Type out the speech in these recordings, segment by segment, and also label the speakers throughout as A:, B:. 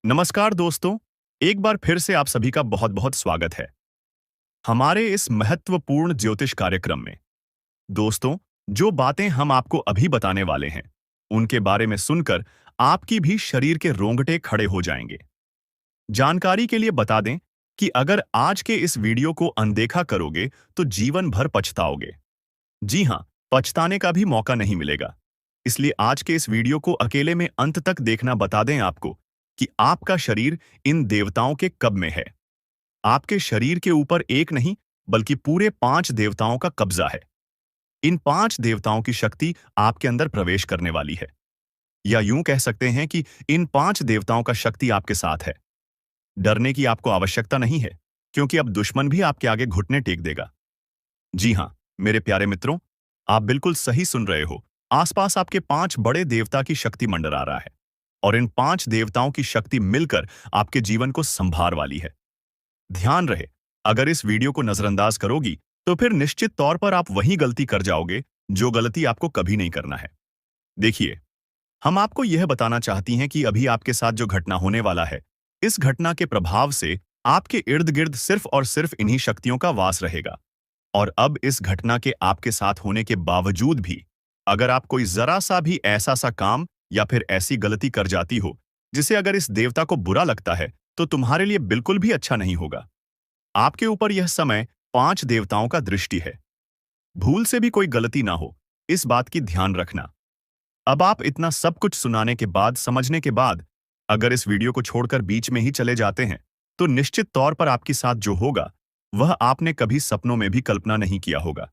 A: नमस्कार दोस्तों, एक बार फिर से आप सभी का बहुत बहुत स्वागत है हमारे इस महत्वपूर्ण ज्योतिष कार्यक्रम में। दोस्तों, जो बातें हम आपको अभी बताने वाले हैं, उनके बारे में सुनकर आपकी भी शरीर के रोंगटे खड़े हो जाएंगे। जानकारी के लिए बता दें कि अगर आज के इस वीडियो को अनदेखा करोगे तो जीवन भर पछताओगे। जी हाँ, पछताने का भी मौका नहीं मिलेगा। इसलिए आज के इस वीडियो को अकेले में अंत तक देखना बता दें आपको कि आपका शरीर इन देवताओं के कब में है। आपके शरीर के ऊपर एक नहीं बल्कि पूरे 5 देवताओं का कब्जा है। इन 5 देवताओं की शक्ति आपके अंदर प्रवेश करने वाली है, या यूं कह सकते हैं कि इन 5 देवताओं का शक्ति आपके साथ है। डरने की आपको आवश्यकता नहीं है, क्योंकि अब दुश्मन भी आपके आगे घुटने टेक देगा। जी हाँ, मेरे प्यारे मित्रों, आप बिल्कुल सही सुन रहे हो। आसपास आपके 5 बड़े देवता की शक्ति मंडरा रहा है, और इन 5 देवताओं की शक्ति मिलकर आपके जीवन को संभार वाली है। ध्यान रहे, अगर इस वीडियो को नजरअंदाज करोगी तो फिर निश्चित तौर पर आप वही गलती कर जाओगे जो गलती आपको कभी नहीं करना है। देखिए, हम आपको यह बताना चाहती हैं कि अभी आपके साथ जो घटना होने वाला है, इस घटना के प्रभाव से आपके इर्द गिर्द सिर्फ और सिर्फ इन्हीं शक्तियों का वास रहेगा। और अब इस घटना के आपके साथ होने के बावजूद भी अगर आप कोई जरा सा भी ऐसा सा काम या फिर ऐसी गलती कर जाती हो जिसे अगर इस देवता को बुरा लगता है, तो तुम्हारे लिए बिल्कुल भी अच्छा नहीं होगा। आपके ऊपर यह समय 5 देवताओं का दृष्टि है। भूल से भी कोई गलती ना हो, इस बात की ध्यान रखना। अब आप इतना सब कुछ सुनाने के बाद, समझने के बाद, अगर इस वीडियो को छोड़कर बीच में ही चले जाते हैं, तो निश्चित तौर पर आपके साथ जो होगा वह आपने कभी सपनों में भी कल्पना नहीं किया होगा।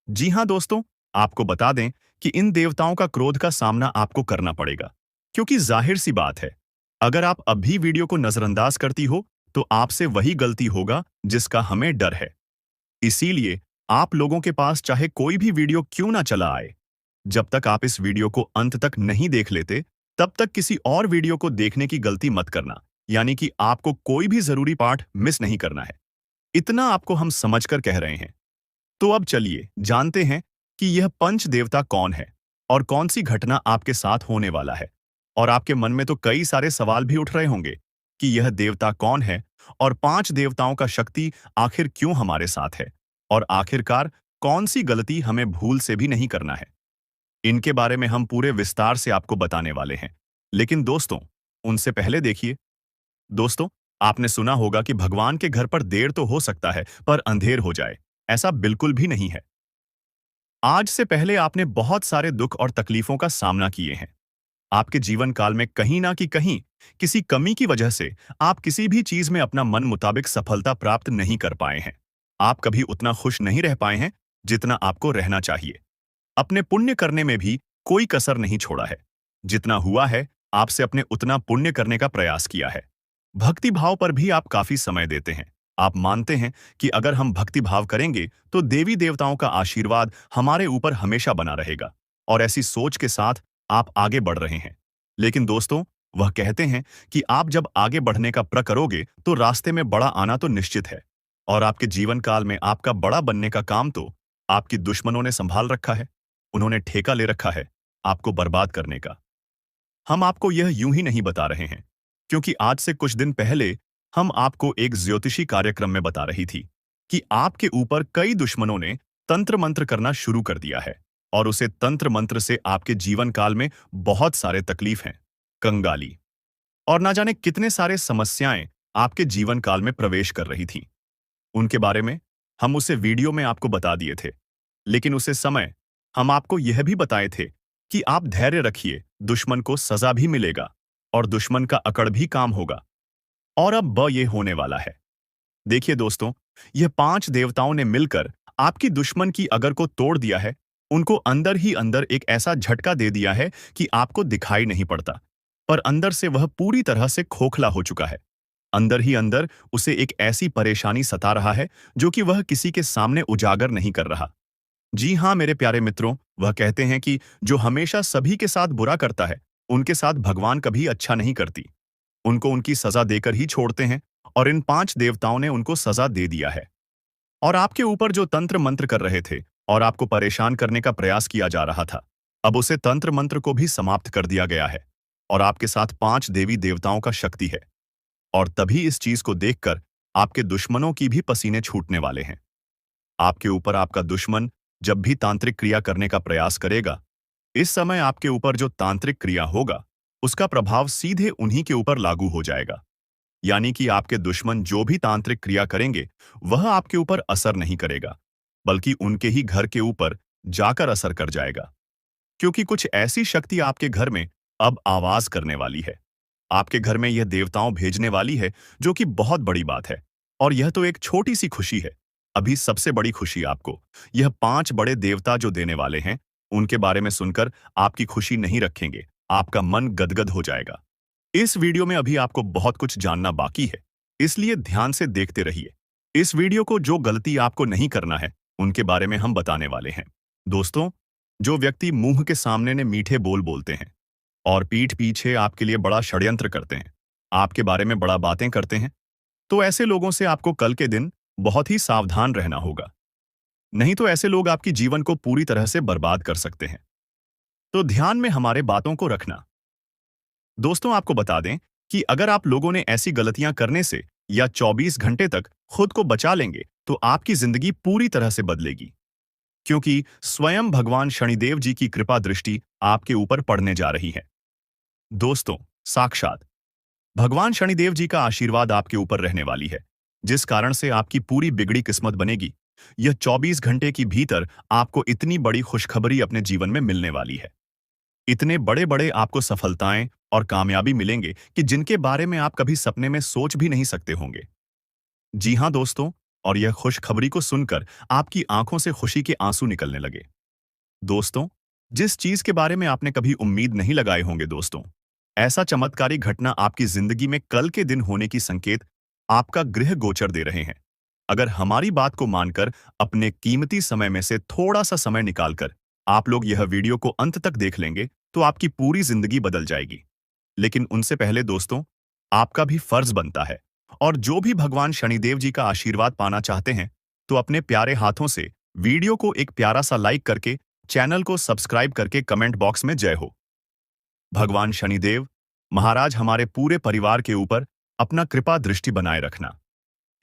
A: जी हां दोस्तों, आपको बता दें कि इन देवताओं का क्रोध का सामना आपको करना पड़ेगा, क्योंकि जाहिर सी बात है, अगर आप अभी वीडियो को नजरअंदाज करती हो तो आपसे वही गलती होगा जिसका हमें डर है। इसीलिए आप लोगों के पास चाहे कोई भी वीडियो क्यों ना चला आए, जब तक आप इस वीडियो को अंत तक नहीं देख लेते, तब तक किसी और वीडियो को देखने की गलती मत करना। यानी कि आपको कोई भी जरूरी पार्ट मिस नहीं करना है। इतना आपको हम समझकर कह रहे हैं। तो अब चलिए जानते हैं कि यह पंच देवता कौन है और कौन सी घटना आपके साथ होने वाला है। और आपके मन में तो कई सारे सवाल भी उठ रहे होंगे कि यह देवता कौन है और 5 देवताओं का शक्ति आखिर क्यों हमारे साथ है, और आखिरकार कौन सी गलती हमें भूल से भी नहीं करना है। इनके बारे में हम पूरे विस्तार से आपको बताने वाले हैं। लेकिन दोस्तों, उनसे पहले देखिए। दोस्तों, आपने सुना होगा कि भगवान के घर पर देर तो हो सकता है पर अंधेर हो जाए। ऐसा बिल्कुल भी नहीं है। आज से पहले आपने बहुत सारे दुख और तकलीफों का सामना किए हैं। आपके जीवन काल में कहीं ना कि कहीं किसी कमी की वजह से आप किसी भी चीज में अपना मन मुताबिक सफलता प्राप्त नहीं कर पाए हैं। आप कभी उतना खुश नहीं रह पाए हैं जितना आपको रहना चाहिए। अपने पुण्य करने में भी कोई कसर नहीं छोड़ा है। जितना हुआ है, आपसे अपने उतना पुण्य करने का प्रयास किया है। भक्ति भाव पर भी आप काफी समय देते हैं। आप मानते हैं कि अगर हम भक्ति भाव करेंगे तो देवी देवताओं का आशीर्वाद हमारे ऊपर हमेशा बना रहेगा, और ऐसी सोच के साथ आप आगे बढ़ रहे हैं। लेकिन दोस्तों, वह कहते हैं कि आप जब आगे बढ़ने का प्रण करोगे तो रास्ते में बड़ा आना तो निश्चित है, और आपके जीवन काल में आपका बड़ा बनने का काम तो आपकी दुश्मनों ने संभाल रखा है। उन्होंने ठेका ले रखा है आपको बर्बाद करने का। हम आपको यह यूं ही नहीं बता रहे हैं, क्योंकि आज से कुछ दिन पहले हम आपको एक ज्योतिषी कार्यक्रम में बता रही थी कि आपके ऊपर कई दुश्मनों ने तंत्र मंत्र करना शुरू कर दिया है, और उसे तंत्र मंत्र से आपके जीवन काल में बहुत सारे तकलीफ हैं, कंगाली और ना जाने कितने सारे समस्याएं आपके जीवन काल में प्रवेश कर रही थीं। उनके बारे में हम उसे वीडियो में आपको बता दिए थे। लेकिन उसे समय हम आपको यह भी बताए थे कि आप धैर्य रखिए, दुश्मन को सजा भी मिलेगा और दुश्मन का अकड़ भी काम होगा। और अब ये होने वाला है। देखिए दोस्तों, यह 5 देवताओं ने मिलकर आपकी दुश्मन की अगर को तोड़ दिया है। उनको अंदर ही अंदर एक ऐसा झटका दे दिया है कि आपको दिखाई नहीं पड़ता, पर अंदर से वह पूरी तरह से खोखला हो चुका है। अंदर ही अंदर उसे एक ऐसी परेशानी सता रहा है जो कि वह किसी के सामने उजागर नहीं कर रहा। जी हाँ मेरे प्यारे मित्रों, वह कहते हैं कि जो हमेशा सभी के साथ बुरा करता है, उनके साथ भगवान कभी अच्छा नहीं करती। उनको उनकी सजा देकर ही छोड़ते हैं, और इन 5 देवताओं ने उनको सजा दे दिया है। और आपके ऊपर जो तंत्र मंत्र कर रहे थे और आपको परेशान करने का प्रयास किया जा रहा था, अब उसे तंत्र मंत्र को भी समाप्त कर दिया गया है। और आपके साथ 5 देवी देवताओं का शक्ति है। और तभी इस चीज को देखकर आपके दुश्मनों की भी पसीने छूटने वाले हैं। आपके ऊपर आपका दुश्मन जब भी तांत्रिक क्रिया करने का प्रयास करेगा, इस समय आपके ऊपर जो तांत्रिक क्रिया होगा, उसका प्रभाव सीधे उन्हीं के ऊपर लागू हो जाएगा। यानी कि आपके दुश्मन जो भी तांत्रिक क्रिया करेंगे, वह आपके ऊपर असर नहीं करेगा, बल्कि उनके ही घर के ऊपर जाकर असर कर जाएगा। क्योंकि कुछ ऐसी शक्ति आपके घर में अब आवाज करने वाली है। आपके घर में यह देवताओं भेजने वाली है, जो कि बहुत बड़ी बात है। और यह तो एक छोटी सी खुशी है। अभी सबसे बड़ी खुशी आपको यह 5 बड़े देवता जो देने वाले हैं, उनके बारे में सुनकर आपकी खुशी नहीं रखेंगे, आपका मन गदगद हो जाएगा। इस वीडियो में अभी आपको बहुत कुछ जानना बाकी है, इसलिए ध्यान से देखते रहिए। इस वीडियो को जो गलती आपको नहीं करना है, उनके बारे में हम बताने वाले हैं। दोस्तों, जो व्यक्ति मुंह के सामने ने मीठे बोल बोलते हैं और पीठ पीछे आपके लिए बड़ा षड्यंत्र करते हैं, आपके बारे में बड़ा बातें करते हैं, तो ऐसे लोगों से आपको कल के दिन बहुत ही सावधान रहना होगा। नहीं तो ऐसे लोग आपकी जीवन को पूरी तरह से बर्बाद कर सकते हैं। तो ध्यान में हमारे बातों को रखना। दोस्तों, आपको बता दें कि अगर आप लोगों ने ऐसी गलतियां करने से या 24 घंटे तक खुद को बचा लेंगे, तो आपकी जिंदगी पूरी तरह से बदलेगी। क्योंकि स्वयं भगवान शनिदेव जी की कृपा दृष्टि आपके ऊपर पड़ने जा रही है। दोस्तों, साक्षात भगवान शनिदेव जी का आशीर्वाद आपके ऊपर रहने वाली है, जिस कारण से आपकी पूरी बिगड़ी किस्मत बनेगी। यह 24 घंटे की भीतर आपको इतनी बड़ी खुशखबरी अपने जीवन में मिलने वाली है। इतने बड़े बड़े आपको सफलताएं और कामयाबी मिलेंगे कि जिनके बारे में आप कभी सपने में सोच भी नहीं सकते होंगे। जी हां दोस्तों, और यह खुशखबरी को सुनकर आपकी आंखों से खुशी के आंसू निकलने लगे। दोस्तों, जिस चीज के बारे में आपने कभी उम्मीद नहीं लगाए होंगे दोस्तों, ऐसा चमत्कारी घटना आपकी जिंदगी में कल के दिन होने की संकेत आपका गृह गोचर दे रहे हैं। अगर हमारी बात को मानकर अपने कीमती समय में से थोड़ा सा समय निकालकर आप लोग यह वीडियो को अंत तक देख लेंगे, तो आपकी पूरी जिंदगी बदल जाएगी। लेकिन उनसे पहले दोस्तों, आपका भी फर्ज बनता है, और जो भी भगवान शनिदेव जी का आशीर्वाद पाना चाहते हैं, तो अपने प्यारे हाथों से वीडियो को एक प्यारा सा लाइक करके, चैनल को सब्सक्राइब करके कमेंट बॉक्स में जय हो। भगवान शनिदेव महाराज हमारे पूरे परिवार के ऊपर अपना कृपा दृष्टि बनाए रखना।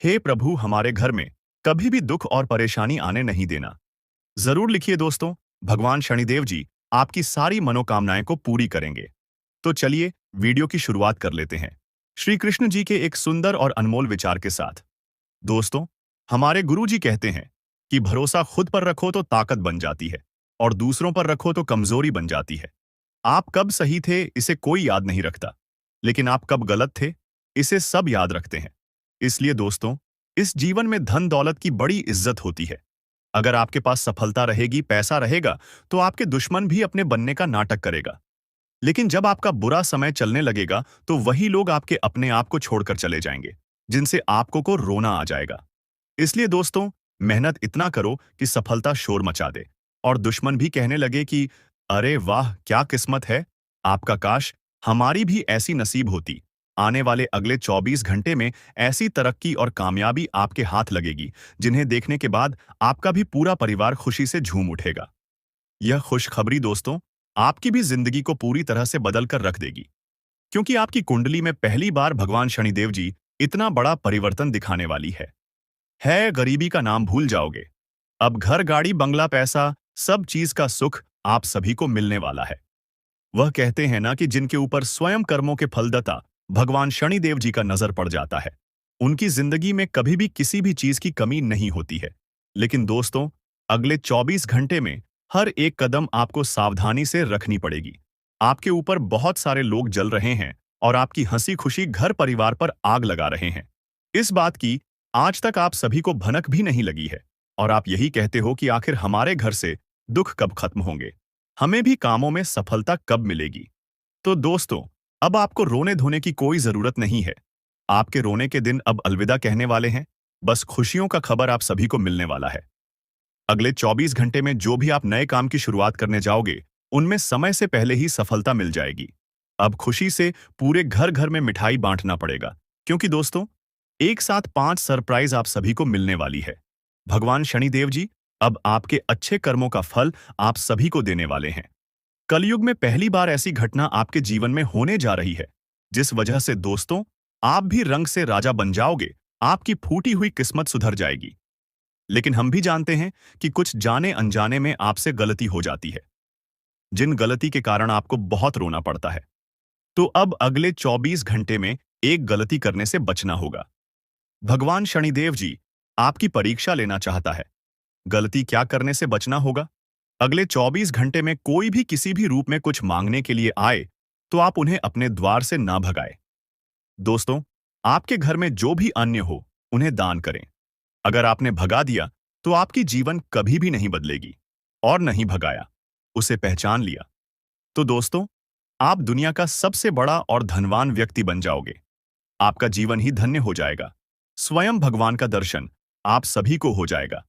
A: हे प्रभु, हमारे घर में कभी भी दुख और परेशानी आने नहीं देना। जरूर लिखिए दोस्तों, भगवान शनिदेव जी आपकी सारी मनोकामनाएं को पूरी करेंगे। तो चलिए वीडियो की शुरुआत कर लेते हैं, श्री कृष्ण जी के एक सुंदर और अनमोल विचार के साथ। दोस्तों, हमारे गुरु जी कहते हैं कि भरोसा खुद पर रखो तो ताकत बन जाती है, और दूसरों पर रखो तो कमजोरी बन जाती है। आप कब सही थे इसे कोई याद नहीं रखता, लेकिन आप कब गलत थे इसे सब याद रखते हैं। इसलिए दोस्तों, इस जीवन में धन दौलत की बड़ी इज्जत होती है। अगर आपके पास सफलता रहेगी, पैसा रहेगा, तो आपके दुश्मन भी अपने बनने का नाटक करेगा। लेकिन जब आपका बुरा समय चलने लगेगा, तो वही लोग आपके अपने आप को छोड़कर चले जाएंगे, जिनसे आपको को रोना आ जाएगा। इसलिए दोस्तों, मेहनत इतना करो कि सफलता शोर मचा दे, और दुश्मन भी कहने लगे कि अरे वाह, क्या किस्मत है आपका, काश हमारी भी ऐसी नसीब होती। आने वाले अगले 24 घंटे में ऐसी तरक्की और कामयाबी आपके हाथ लगेगी, जिन्हें देखने के बाद आपका भी पूरा परिवार खुशी से झूम उठेगा। यह खुशखबरी दोस्तों आपकी भी जिंदगी को पूरी तरह से बदल कर रख देगी, क्योंकि आपकी कुंडली में पहली बार भगवान शनिदेव जी इतना बड़ा परिवर्तन दिखाने वाली है गरीबी का नाम भूल जाओगे। अब घर, गाड़ी, बंगला, पैसा, सब चीज का सुख आप सभी को मिलने वाला है। वह कहते हैं ना कि जिनके ऊपर स्वयं कर्मों के फलदाता भगवान शनिदेव जी का नजर पड़ जाता है, उनकी जिंदगी में कभी भी किसी भी चीज की कमी नहीं होती है। लेकिन दोस्तों, अगले 24 घंटे में हर एक कदम आपको सावधानी से रखनी पड़ेगी। आपके ऊपर बहुत सारे लोग जल रहे हैं, और आपकी हंसी खुशी घर परिवार पर आग लगा रहे हैं। इस बात की आज तक आप सभी को भनक भी नहीं लगी है, और आप यही कहते हो कि आखिर हमारे घर से दुख कब खत्म होंगे, हमें भी कामों में सफलता कब मिलेगी। तो दोस्तों, अब आपको रोने धोने की कोई जरूरत नहीं है। आपके रोने के दिन अब अलविदा कहने वाले हैं। बस खुशियों का खबर आप सभी को मिलने वाला है। अगले 24 घंटे में जो भी आप नए काम की शुरुआत करने जाओगे, उनमें समय से पहले ही सफलता मिल जाएगी। अब खुशी से पूरे घर घर में मिठाई बांटना पड़ेगा, क्योंकि दोस्तों, एक साथ 5 सरप्राइज आप सभी को मिलने वाली है। भगवान शनिदेव जी अब आपके अच्छे कर्मों का फल आप सभी को देने वाले हैं। कलयुग में पहली बार ऐसी घटना आपके जीवन में होने जा रही है, जिस वजह से दोस्तों, आप भी रंग से राजा बन जाओगे, आपकी फूटी हुई किस्मत सुधर जाएगी। लेकिन हम भी जानते हैं कि कुछ जाने अनजाने में आपसे गलती हो जाती है, जिन गलती के कारण आपको बहुत रोना पड़ता है। तो अब अगले 24 घंटे में एक गलती करने से बचना होगा। भगवान शनिदेव जी आपकी परीक्षा लेना चाहता है। गलती क्या करने से बचना होगा? अगले 24 घंटे में कोई भी किसी भी रूप में कुछ मांगने के लिए आए, तो आप उन्हें अपने द्वार से ना भगाएं। दोस्तों, आपके घर में जो भी अन्य हो, उन्हें दान करें। अगर आपने भगा दिया, तो आपकी जीवन कभी भी नहीं बदलेगी। और नहीं भगाया, उसे पहचान लिया, तो दोस्तों, आप दुनिया का सबसे बड़ा और धनवान व्यक्ति बन जाओगे। आपका जीवन ही धन्य हो जाएगा। स्वयं भगवान का दर्शन आप सभी को हो जाएगा।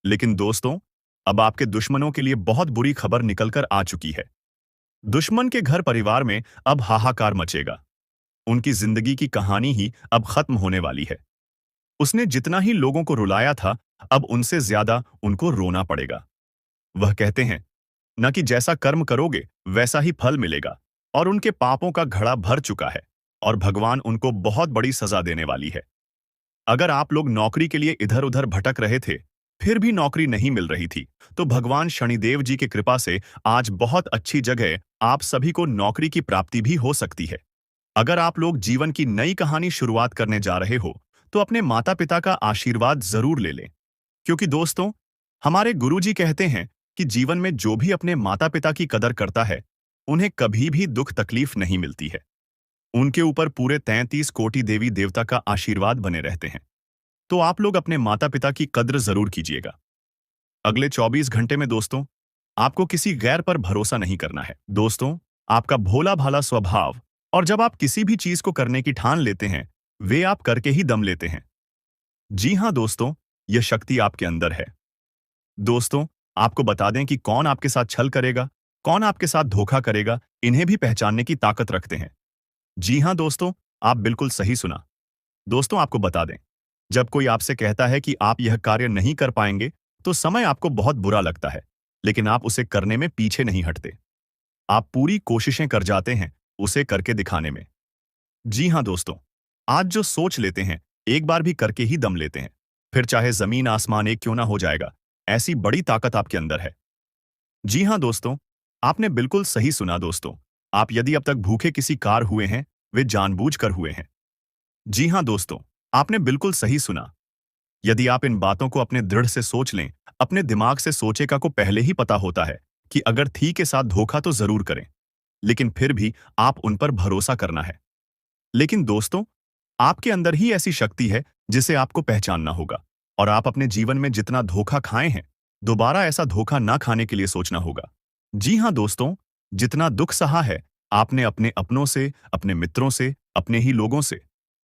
A: लेकिन दोस्तों, अब आपके दुश्मनों के लिए बहुत बुरी खबर निकलकर आ चुकी है। दुश्मन के घर परिवार में अब हाहाकार मचेगा। उनकी जिंदगी की कहानी ही अब खत्म होने वाली है। उसने जितना ही लोगों को रुलाया था, अब उनसे ज्यादा उनको रोना पड़ेगा। वह कहते हैं न कि जैसा कर्म करोगे वैसा ही फल मिलेगा, और उनके पापों का घड़ा भर चुका है और भगवान उनको बहुत बड़ी सजा देने वाली है। अगर आप लोग नौकरी के लिए इधर उधर भटक रहे थे, फिर भी नौकरी नहीं मिल रही थी, तो भगवान शनिदेव जी की कृपा से आज बहुत अच्छी जगह आप सभी को नौकरी की प्राप्ति भी हो सकती है। अगर आप लोग जीवन की नई कहानी शुरुआत करने जा रहे हो, तो अपने माता पिता का आशीर्वाद जरूर ले लें। क्योंकि दोस्तों, हमारे गुरुजी कहते हैं कि जीवन में जो भी अपने माता पिता की कदर करता है, उन्हें कभी भी दुख तकलीफ नहीं मिलती है। उनके ऊपर पूरे 33 कोटि देवी देवता का आशीर्वाद बने रहते हैं। तो आप लोग अपने माता पिता की कद्र जरूर कीजिएगा। अगले 24 घंटे में दोस्तों, आपको किसी गैर पर भरोसा नहीं करना है। दोस्तों, आपका भोला भाला स्वभाव और जब आप किसी भी चीज को करने की ठान लेते हैं, वे आप करके ही दम लेते हैं। जी हां दोस्तों, यह शक्ति आपके अंदर है। दोस्तों, आपको बता दें कि कौन आपके साथ छल करेगा, कौन आपके साथ धोखा करेगा, इन्हें भी पहचानने की ताकत रखते हैं। जी हां दोस्तों, आप बिल्कुल सही सुना। दोस्तों, आपको बता दें, जब कोई आपसे कहता है कि आप यह कार्य नहीं कर पाएंगे, तो समय आपको बहुत बुरा लगता है, लेकिन आप उसे करने में पीछे नहीं हटते। आप पूरी कोशिशें कर जाते हैं उसे करके दिखाने में। जी हां दोस्तों, आज जो सोच लेते हैं, एक बार भी करके ही दम लेते हैं। फिर चाहे जमीन आसमान एक क्यों ना हो जाएगा, ऐसी बड़ी ताकत आपके अंदर है। जी हां दोस्तों, आपने बिल्कुल सही सुना दोस्तों। आप यदि अब तक भूखे किसी कार हुए हैं, वे जानबूझकर हुए हैं। जी हां दोस्तों, आपने बिल्कुल सही सुना। यदि आप इन बातों को अपने दृढ़ से सोच लें, अपने दिमाग से सोचेगा को पहले ही पता होता है कि अगर थी के साथ धोखा तो जरूर करें, लेकिन फिर भी आप उन पर भरोसा करना है। लेकिन दोस्तों, आपके अंदर ही ऐसी शक्ति है जिसे आपको पहचानना होगा, और आप अपने जीवन में जितना धोखा खाए हैं, दोबारा ऐसा धोखा ना खाने के लिए सोचना होगा। जी हां दोस्तों, जितना दुख सहा है आपने अपने अपनों से, अपने मित्रों से, अपने ही लोगों से,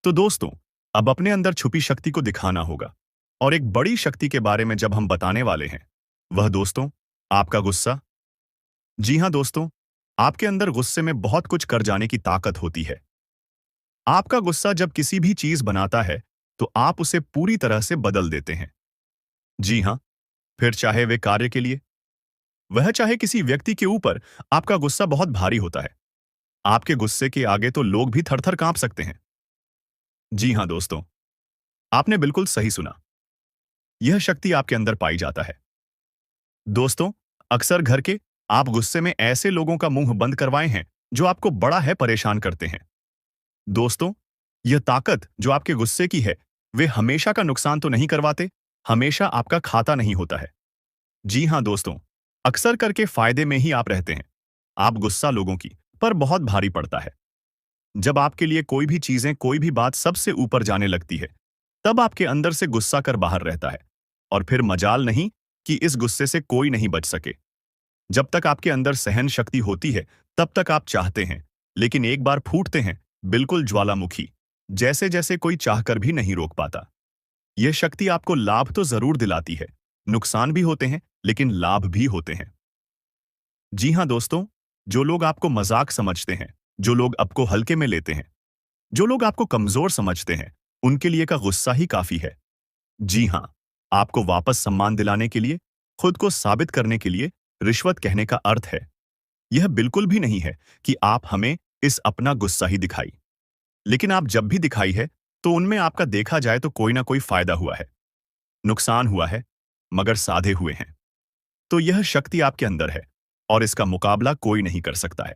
A: तो दोस्तों, अब अपने अंदर छुपी शक्ति को दिखाना होगा। और एक बड़ी शक्ति के बारे में जब हम बताने वाले हैं, वह दोस्तों, आपका गुस्सा। जी हां दोस्तों, आपके अंदर गुस्से में बहुत कुछ कर जाने की ताकत होती है। आपका गुस्सा जब किसी भी चीज बनाता है, तो आप उसे पूरी तरह से बदल देते हैं। जी हां, फिर चाहे वे कार्य के लिए, वह चाहे किसी व्यक्ति के ऊपर, आपका गुस्सा बहुत भारी होता है। आपके गुस्से के आगे तो लोग भी थर-थर कांप सकते हैं। जी हां दोस्तों, आपने बिल्कुल सही सुना। यह शक्ति आपके अंदर पाई जाता है। दोस्तों, अक्सर घर के आप गुस्से में ऐसे लोगों का मुंह बंद करवाए हैं जो आपको बड़ा है परेशान करते हैं। दोस्तों, यह ताकत जो आपके गुस्से की है, वे हमेशा का नुकसान तो नहीं करवाते, हमेशा आपका खाता नहीं होता है। जी हां दोस्तों, अक्सर करके फायदे में ही आप रहते हैं। आप गुस्सा लोगों की पर बहुत भारी पड़ता है। जब आपके लिए कोई भी चीजें, कोई भी बात सबसे ऊपर जाने लगती है, तब आपके अंदर से गुस्सा कर बाहर रहता है, और फिर मजाल नहीं कि इस गुस्से से कोई नहीं बच सके। जब तक आपके अंदर सहन शक्ति होती है, तब तक आप चाहते हैं, लेकिन एक बार फूटते हैं, बिल्कुल ज्वालामुखी, जैसे जैसे कोई चाहकर भी नहीं रोक पाता। यह शक्ति आपको लाभ तो जरूर दिलाती है, नुकसान भी होते हैं, लेकिन लाभ भी होते हैं। जी हां दोस्तों, जो लोग आपको मजाक समझते हैं, जो लोग आपको हल्के में लेते हैं, जो लोग आपको कमजोर समझते हैं, उनके लिए का गुस्सा ही काफी है। जी हां, आपको वापस सम्मान दिलाने के लिए, खुद को साबित करने के लिए रिश्वत कहने का अर्थ है। यह बिल्कुल भी नहीं है कि आप हमें इस अपना गुस्सा ही दिखाई, लेकिन आप जब भी दिखाई है तो उनमें आपका देखा जाए तो कोई ना कोई फायदा हुआ है, नुकसान हुआ है, मगर साधे हुए हैं। तो यह शक्ति आपके अंदर है और इसका मुकाबला कोई नहीं कर सकता है।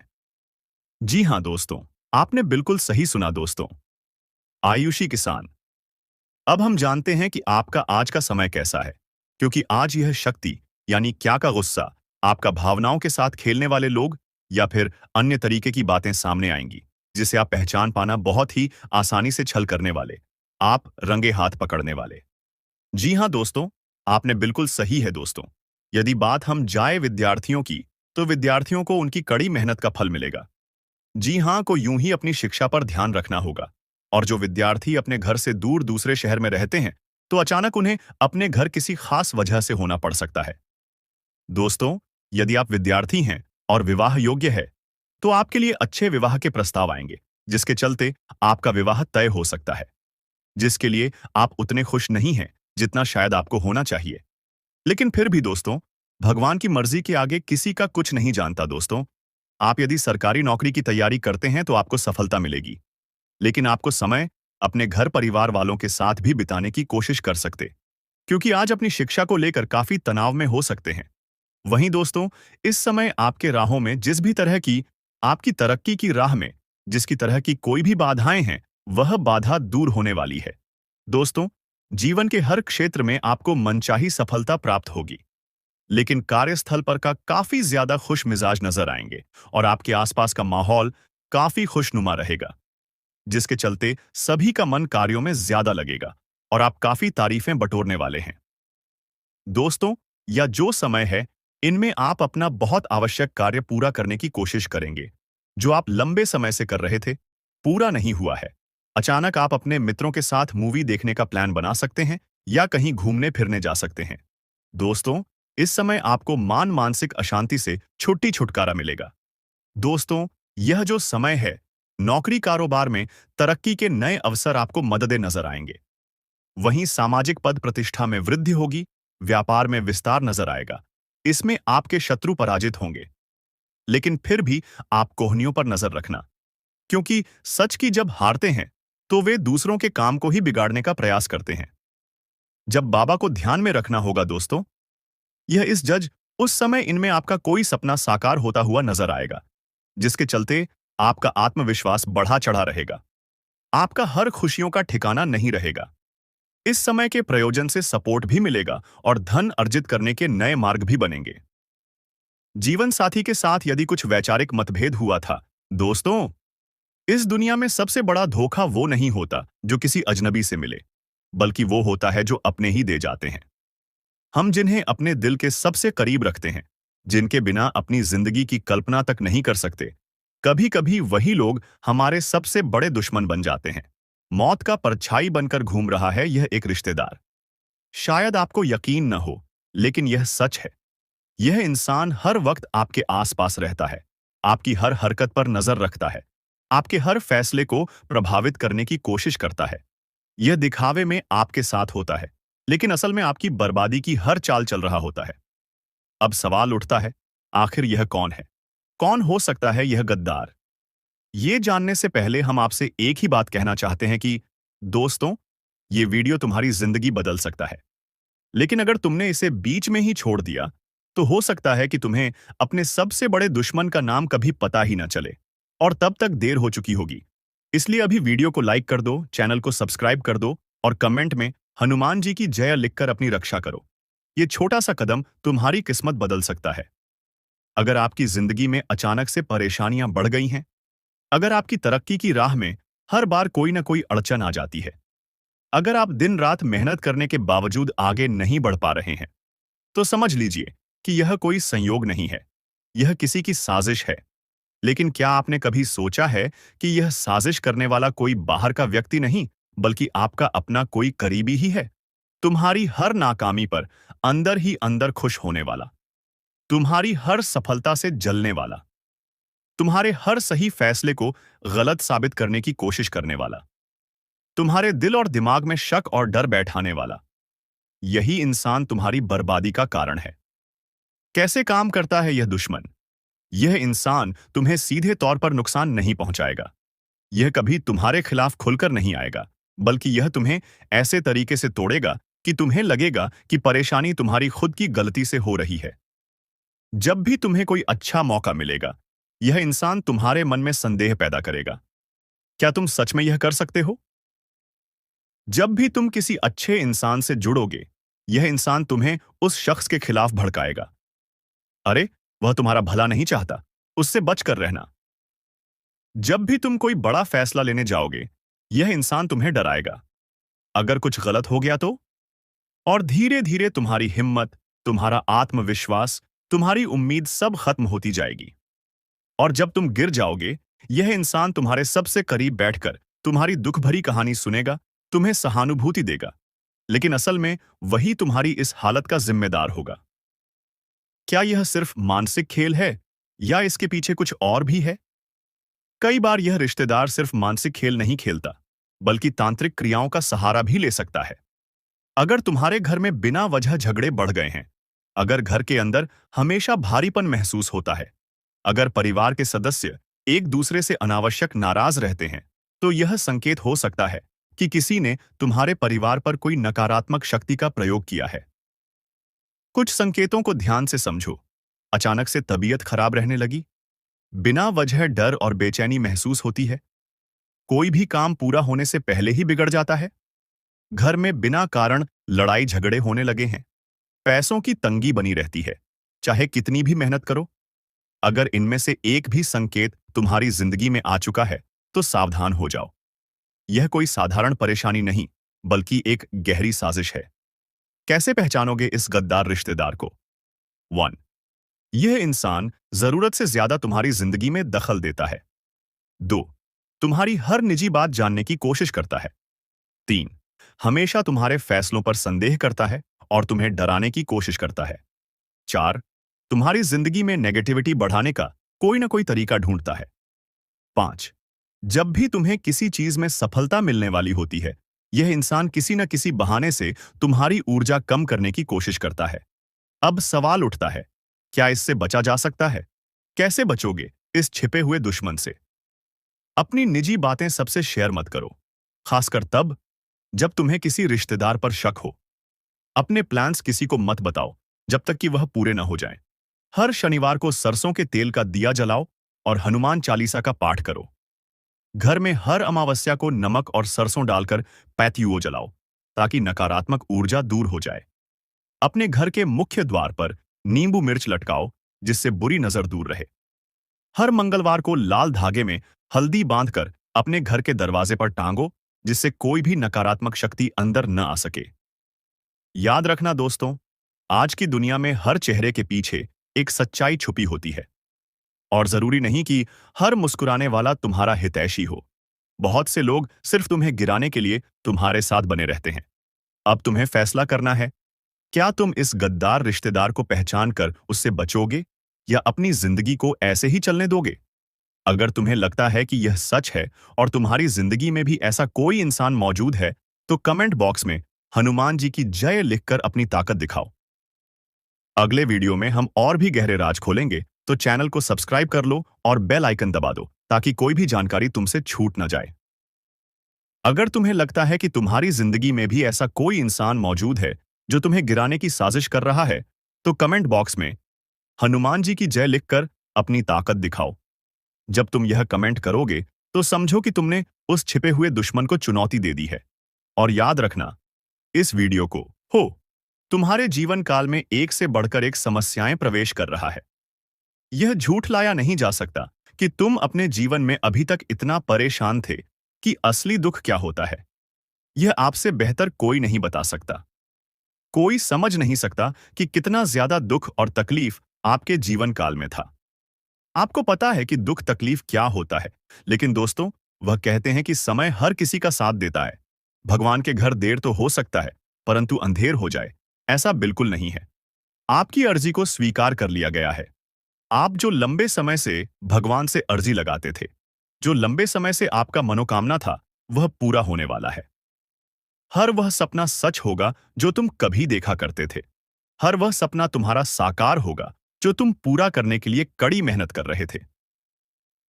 A: जी हाँ दोस्तों, आपने बिल्कुल सही सुना दोस्तों। आयुषी किसान। अब हम जानते हैं कि आपका आज का समय कैसा है, क्योंकि आज यह शक्ति यानी क्या का गुस्सा, आपका भावनाओं के साथ खेलने वाले लोग या फिर अन्य तरीके की बातें सामने आएंगी, जिसे आप पहचान पाना बहुत ही आसानी से छल करने वाले, आप रंगे हाथ पकड़ने वाले। जी हाँ दोस्तों, आपने बिल्कुल सही है दोस्तों। यदि बात हम जाए विद्यार्थियों की, तो विद्यार्थियों को उनकी कड़ी मेहनत का फल मिलेगा। जी हाँ को यूं ही अपनी शिक्षा पर ध्यान रखना होगा। और जो विद्यार्थी अपने घर से दूर दूसरे शहर में रहते हैं, तो अचानक उन्हें अपने घर किसी खास वजह से होना पड़ सकता है। दोस्तों, यदि आप विद्यार्थी हैं और विवाह योग्य है, तो आपके लिए अच्छे विवाह के प्रस्ताव आएंगे, जिसके चलते आपका विवाह तय हो सकता है, जिसके लिए आप उतने खुश नहीं हैं जितना शायद आपको होना चाहिए। लेकिन फिर भी दोस्तों, भगवान की मर्जी के आगे किसी का कुछ नहीं जानता दोस्तों। आप यदि सरकारी नौकरी की तैयारी करते हैं तो आपको सफलता मिलेगी, लेकिन आपको समय अपने घर परिवार वालों के साथ भी बिताने की कोशिश कर सकते, क्योंकि आज अपनी शिक्षा को लेकर काफी तनाव में हो सकते हैं। वहीं दोस्तों, इस समय आपके राहों में जिस भी तरह की आपकी तरक्की की राह में जिसकी तरह की कोई भी बाधाएं हैं, वह बाधा दूर होने वाली है। दोस्तों, जीवन के हर क्षेत्र में आपको मनचाही सफलता प्राप्त होगी, लेकिन कार्यस्थल पर का काफी ज्यादा खुश मिजाज नजर आएंगे और आपके आसपास का माहौल काफी खुशनुमा रहेगा, जिसके चलते सभी का मन कार्यों में ज्यादा लगेगा और आप काफी तारीफें बटोरने वाले हैं। दोस्तों, या जो समय है, इनमें आप अपना बहुत आवश्यक कार्य पूरा करने की कोशिश करेंगे, जो आप लंबे समय से कर रहे थे, पूरा नहीं हुआ है। अचानक आप अपने मित्रों के साथ मूवी देखने का प्लान बना सकते हैं या कहीं घूमने फिरने जा सकते हैं। दोस्तों, इस समय आपको मानसिक अशांति से छुटकारा मिलेगा। दोस्तों, यह जो समय है, नौकरी कारोबार में तरक्की के नए अवसर आपको मददें नजर आएंगे। वहीं सामाजिक पद प्रतिष्ठा में वृद्धि होगी, व्यापार में विस्तार नजर आएगा। इसमें आपके शत्रु पराजित होंगे, लेकिन फिर भी आप कोहनियों पर नजर रखना, क्योंकि सच की जब हारते हैं तो वे दूसरों के काम को ही बिगाड़ने का प्रयास करते हैं। जब बाबा को ध्यान में रखना होगा दोस्तों, यह इस जज उस समय इनमें आपका कोई सपना साकार होता हुआ नजर आएगा, जिसके चलते आपका आत्मविश्वास बढ़ा चढ़ा रहेगा। आपका हर खुशियों का ठिकाना नहीं रहेगा। इस समय के प्रयोजन से सपोर्ट भी मिलेगा और धन अर्जित करने के नए मार्ग भी बनेंगे। जीवन साथी के साथ यदि कुछ वैचारिक मतभेद हुआ था, दोस्तों, इस दुनिया में सबसे बड़ा धोखा वो नहीं होता जो किसी अजनबी से मिले, बल्कि वो होता है जो अपने ही दे जाते हैं। हम जिन्हें अपने दिल के सबसे करीब रखते हैं, जिनके बिना अपनी जिंदगी की कल्पना तक नहीं कर सकते, कभी कभी वही लोग हमारे सबसे बड़े दुश्मन बन जाते हैं। मौत का परछाई बनकर घूम रहा है यह एक रिश्तेदार। शायद आपको यकीन न हो, लेकिन यह सच है। यह इंसान हर वक्त आपके आसपास रहता है, आपकी हर हरकत पर नजर रखता है, आपके हर फैसले को प्रभावित करने की कोशिश करता है। यह दिखावे में आपके साथ होता है, लेकिन असल में आपकी बर्बादी की हर चाल चल रहा होता है। अब सवाल उठता है, आखिर यह कौन है? कौन हो सकता है यह गद्दार? ये जानने से पहले हम आपसे एक ही बात कहना चाहते हैं कि दोस्तों, ये वीडियो तुम्हारी जिंदगी बदल सकता है, लेकिन अगर तुमने इसे बीच में ही छोड़ दिया, तो हो सकता है कि तुम्हें अपने सबसे बड़े दुश्मन का नाम कभी पता ही ना चले, और तब तक देर हो चुकी होगी। इसलिए अभी वीडियो को लाइक कर दो, चैनल को सब्सक्राइब कर दो और कमेंट में हनुमान जी की जय लिखकर अपनी रक्षा करो। ये छोटा सा कदम तुम्हारी किस्मत बदल सकता है। अगर आपकी जिंदगी में अचानक से परेशानियां बढ़ गई हैं, अगर आपकी तरक्की की राह में हर बार कोई ना कोई अड़चन आ जाती है, अगर आप दिन रात मेहनत करने के बावजूद आगे नहीं बढ़ पा रहे हैं, तो समझ लीजिए कि यह कोई संयोग नहीं है, यह किसी की साजिश है। लेकिन क्या आपने कभी सोचा है कि यह साजिश करने वाला कोई बाहर का व्यक्ति नहीं, बल्कि आपका अपना कोई करीबी ही है? तुम्हारी हर नाकामी पर अंदर ही अंदर खुश होने वाला, तुम्हारी हर सफलता से जलने वाला, तुम्हारे हर सही फैसले को गलत साबित करने की कोशिश करने वाला, तुम्हारे दिल और दिमाग में शक और डर बैठाने वाला, यही इंसान तुम्हारी बर्बादी का कारण है। कैसे काम करता है यह दुश्मन? यह इंसान तुम्हें सीधे तौर पर नुकसान नहीं पहुंचाएगा। यह कभी तुम्हारे खिलाफ खुलकर नहीं आएगा, बल्कि यह तुम्हें ऐसे तरीके से तोड़ेगा कि तुम्हें लगेगा कि परेशानी तुम्हारी खुद की गलती से हो रही है। जब भी तुम्हें कोई अच्छा मौका मिलेगा, यह इंसान तुम्हारे मन में संदेह पैदा करेगा। क्या तुम सच में यह कर सकते हो? जब भी तुम किसी अच्छे इंसान से जुड़ोगे, यह इंसान तुम्हें उस शख्स के खिलाफ भड़काएगा। अरे, वह तुम्हारा भला नहीं चाहता, उससे बचकर रहना। जब भी तुम कोई बड़ा फैसला लेने जाओगे, यह इंसान तुम्हें डराएगा। अगर कुछ गलत हो गया तो? और धीरे धीरे तुम्हारी हिम्मत, तुम्हारा आत्मविश्वास, तुम्हारी उम्मीद सब खत्म होती जाएगी। और जब तुम गिर जाओगे, यह इंसान तुम्हारे सबसे करीब बैठकर तुम्हारी दुख भरी कहानी सुनेगा, तुम्हें सहानुभूति देगा। लेकिन असल में वही तुम्हारी इस हालत का जिम्मेदार होगा। क्या यह सिर्फ मानसिक खेल है, या इसके पीछे कुछ और भी है? कई बार यह रिश्तेदार सिर्फ मानसिक खेल नहीं खेलता, बल्कि तांत्रिक क्रियाओं का सहारा भी ले सकता है। अगर तुम्हारे घर में बिना वजह झगड़े बढ़ गए हैं, अगर घर के अंदर हमेशा भारीपन महसूस होता है, अगर परिवार के सदस्य एक दूसरे से अनावश्यक नाराज रहते हैं, तो यह संकेत हो सकता है कि किसी ने तुम्हारे परिवार पर कोई नकारात्मक शक्ति का प्रयोग किया है। कुछ संकेतों को ध्यान से समझो। अचानक से तबीयत खराब रहने लगी, बिना वजह डर और बेचैनी महसूस होती है, कोई भी काम पूरा होने से पहले ही बिगड़ जाता है, घर में बिना कारण लड़ाई झगड़े होने लगे हैं, पैसों की तंगी बनी रहती है, चाहे कितनी भी मेहनत करो। अगर इनमें से एक भी संकेत तुम्हारी जिंदगी में आ चुका है, तो सावधान हो जाओ। यह कोई साधारण परेशानी नहीं, बल्कि एक गहरी साजिश है। कैसे पहचानोगे इस गद्दार रिश्तेदार को? 1. यह इंसान जरूरत से ज्यादा तुम्हारी जिंदगी में दखल देता है। 2. तुम्हारी हर निजी बात जानने की कोशिश करता है। 3. हमेशा तुम्हारे फैसलों पर संदेह करता है और तुम्हें डराने की कोशिश करता है। 4. तुम्हारी जिंदगी में नेगेटिविटी बढ़ाने का कोई ना कोई तरीका ढूंढता है। 5. जब भी तुम्हें किसी चीज में सफलता मिलने वाली होती है, यह इंसान किसी न किसी बहाने से तुम्हारी ऊर्जा कम करने की कोशिश करता है। अब सवाल उठता है, क्या इससे बचा जा सकता है? कैसे बचोगे इस छिपे हुए दुश्मन से? अपनी निजी बातें सबसे शेयर मत करो, खासकर तब जब तुम्हें किसी रिश्तेदार पर शक हो। अपने प्लान्स किसी को मत बताओ जब तक कि वह पूरे न हो जाएं। हर शनिवार को सरसों के तेल का दिया जलाओ और हनुमान चालीसा का पाठ करो। घर में हर अमावस्या को नमक और सरसों डालकर पैत्युओ जलाओ, ताकि नकारात्मक ऊर्जा दूर हो जाए। अपने घर के मुख्य द्वार पर नींबू मिर्च लटकाओ, जिससे बुरी नजर दूर रहे। हर मंगलवार को लाल धागे में हल्दी बांधकर अपने घर के दरवाजे पर टांगो, जिससे कोई भी नकारात्मक शक्ति अंदर न आ सके। याद रखना दोस्तों, आज की दुनिया में हर चेहरे के पीछे एक सच्चाई छुपी होती है, और जरूरी नहीं कि हर मुस्कुराने वाला तुम्हारा हितैषी हो। बहुत से लोग सिर्फ तुम्हें गिराने के लिए तुम्हारे साथ बने रहते हैं। अब तुम्हें फैसला करना है, क्या तुम इस गद्दार रिश्तेदार को पहचान कर उससे बचोगे, या अपनी जिंदगी को ऐसे ही चलने दोगे? अगर तुम्हें लगता है कि यह सच है और तुम्हारी जिंदगी में भी ऐसा कोई इंसान मौजूद है, तो कमेंट बॉक्स में हनुमान जी की जय लिखकर अपनी ताकत दिखाओ। अगले वीडियो में हम और भी गहरे राज खोलेंगे, तो चैनल को सब्सक्राइब कर लो और बेल आइकन दबा दो, ताकि कोई भी जानकारी तुमसे छूट न जाए। अगर तुम्हें लगता है कि तुम्हारी जिंदगी में भी ऐसा कोई इंसान मौजूद है जो तुम्हें गिराने की साजिश कर रहा है, तो कमेंट बॉक्स में हनुमान जी की जय लिखकर अपनी ताकत दिखाओ। जब तुम यह कमेंट करोगे, तो समझो कि तुमने उस छिपे हुए दुश्मन को चुनौती दे दी है। और याद रखना, इस वीडियो को तुम्हारे जीवन काल में एक से बढ़कर एक समस्याएं प्रवेश कर रहा है। यह झूठ लाया नहीं जा सकता कि तुम अपने जीवन में अभी तक इतना परेशान थे कि असली दुख क्या होता है। यह आपसे बेहतर कोई नहीं बता सकता। कोई समझ नहीं सकता कि कितना ज्यादा दुख और तकलीफ आपके जीवन काल में था। आपको पता है कि दुख तकलीफ क्या होता है, लेकिन दोस्तों, वह कहते हैं कि समय हर किसी का साथ देता है। भगवान के घर देर तो हो सकता है, परंतु अंधेर हो जाए, ऐसा बिल्कुल नहीं है। आपकी अर्जी को स्वीकार कर लिया गया है। आप जो लंबे समय से भगवान से अर्जी लगाते थे, जो लंबे समय से आपका मनोकामना था, वह पूरा होने वाला है। हर वह सपना सच होगा जो तुम कभी देखा करते थे। हर वह सपना तुम्हारा साकार होगा जो तुम पूरा करने के लिए कड़ी मेहनत कर रहे थे।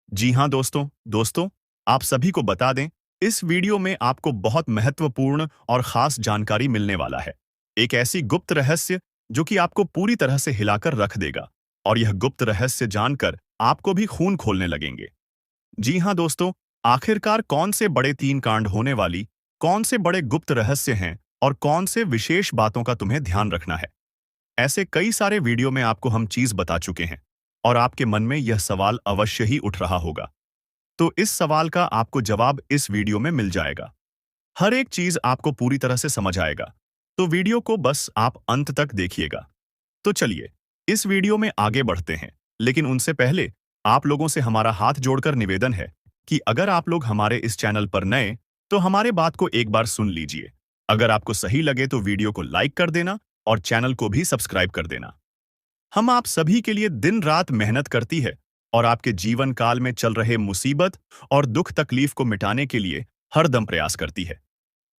A: जी हाँ दोस्तों, आप सभी को बता दें, इस वीडियो में आपको बहुत महत्वपूर्ण और खास जानकारी मिलने वाला है। एक ऐसी गुप्त रहस्य जो कि आपको पूरी तरह से हिलाकर रख देगा, और यह गुप्त रहस्य जानकर आपको भी खून खोलने लगेंगे। जी हाँ दोस्तों, आखिरकार कौन से बड़े 3 कांड होने वाली, कौन से बड़े गुप्त रहस्य हैं और कौन से विशेष बातों का तुम्हें ध्यान रखना है। ऐसे कई सारे वीडियो में आपको हम चीज बता चुके हैं, और आपके मन में यह सवाल अवश्य ही उठ रहा होगा। तो इस सवाल का आपको जवाब इस वीडियो में मिल जाएगा। हर एक चीज आपको पूरी तरह से समझ आएगा, तो वीडियो को बस आप अंत तक देखिएगा। तो चलिए, इस वीडियो में आगे बढ़ते हैं, लेकिन उनसे पहले आप लोगों से हमारा हाथ जोड़कर निवेदन है कि अगर आप लोग हमारे इस चैनल पर नए, तो हमारे बात को एक बार सुन लीजिए। अगर आपको सही लगे तो वीडियो को लाइक कर देना और चैनल को भी सब्सक्राइब कर देना। हम आप सभी के लिए दिन रात मेहनत करती है और आपके जीवन काल में चल रहे मुसीबत और दुख तकलीफ को मिटाने के लिए हर दम प्रयास करती है।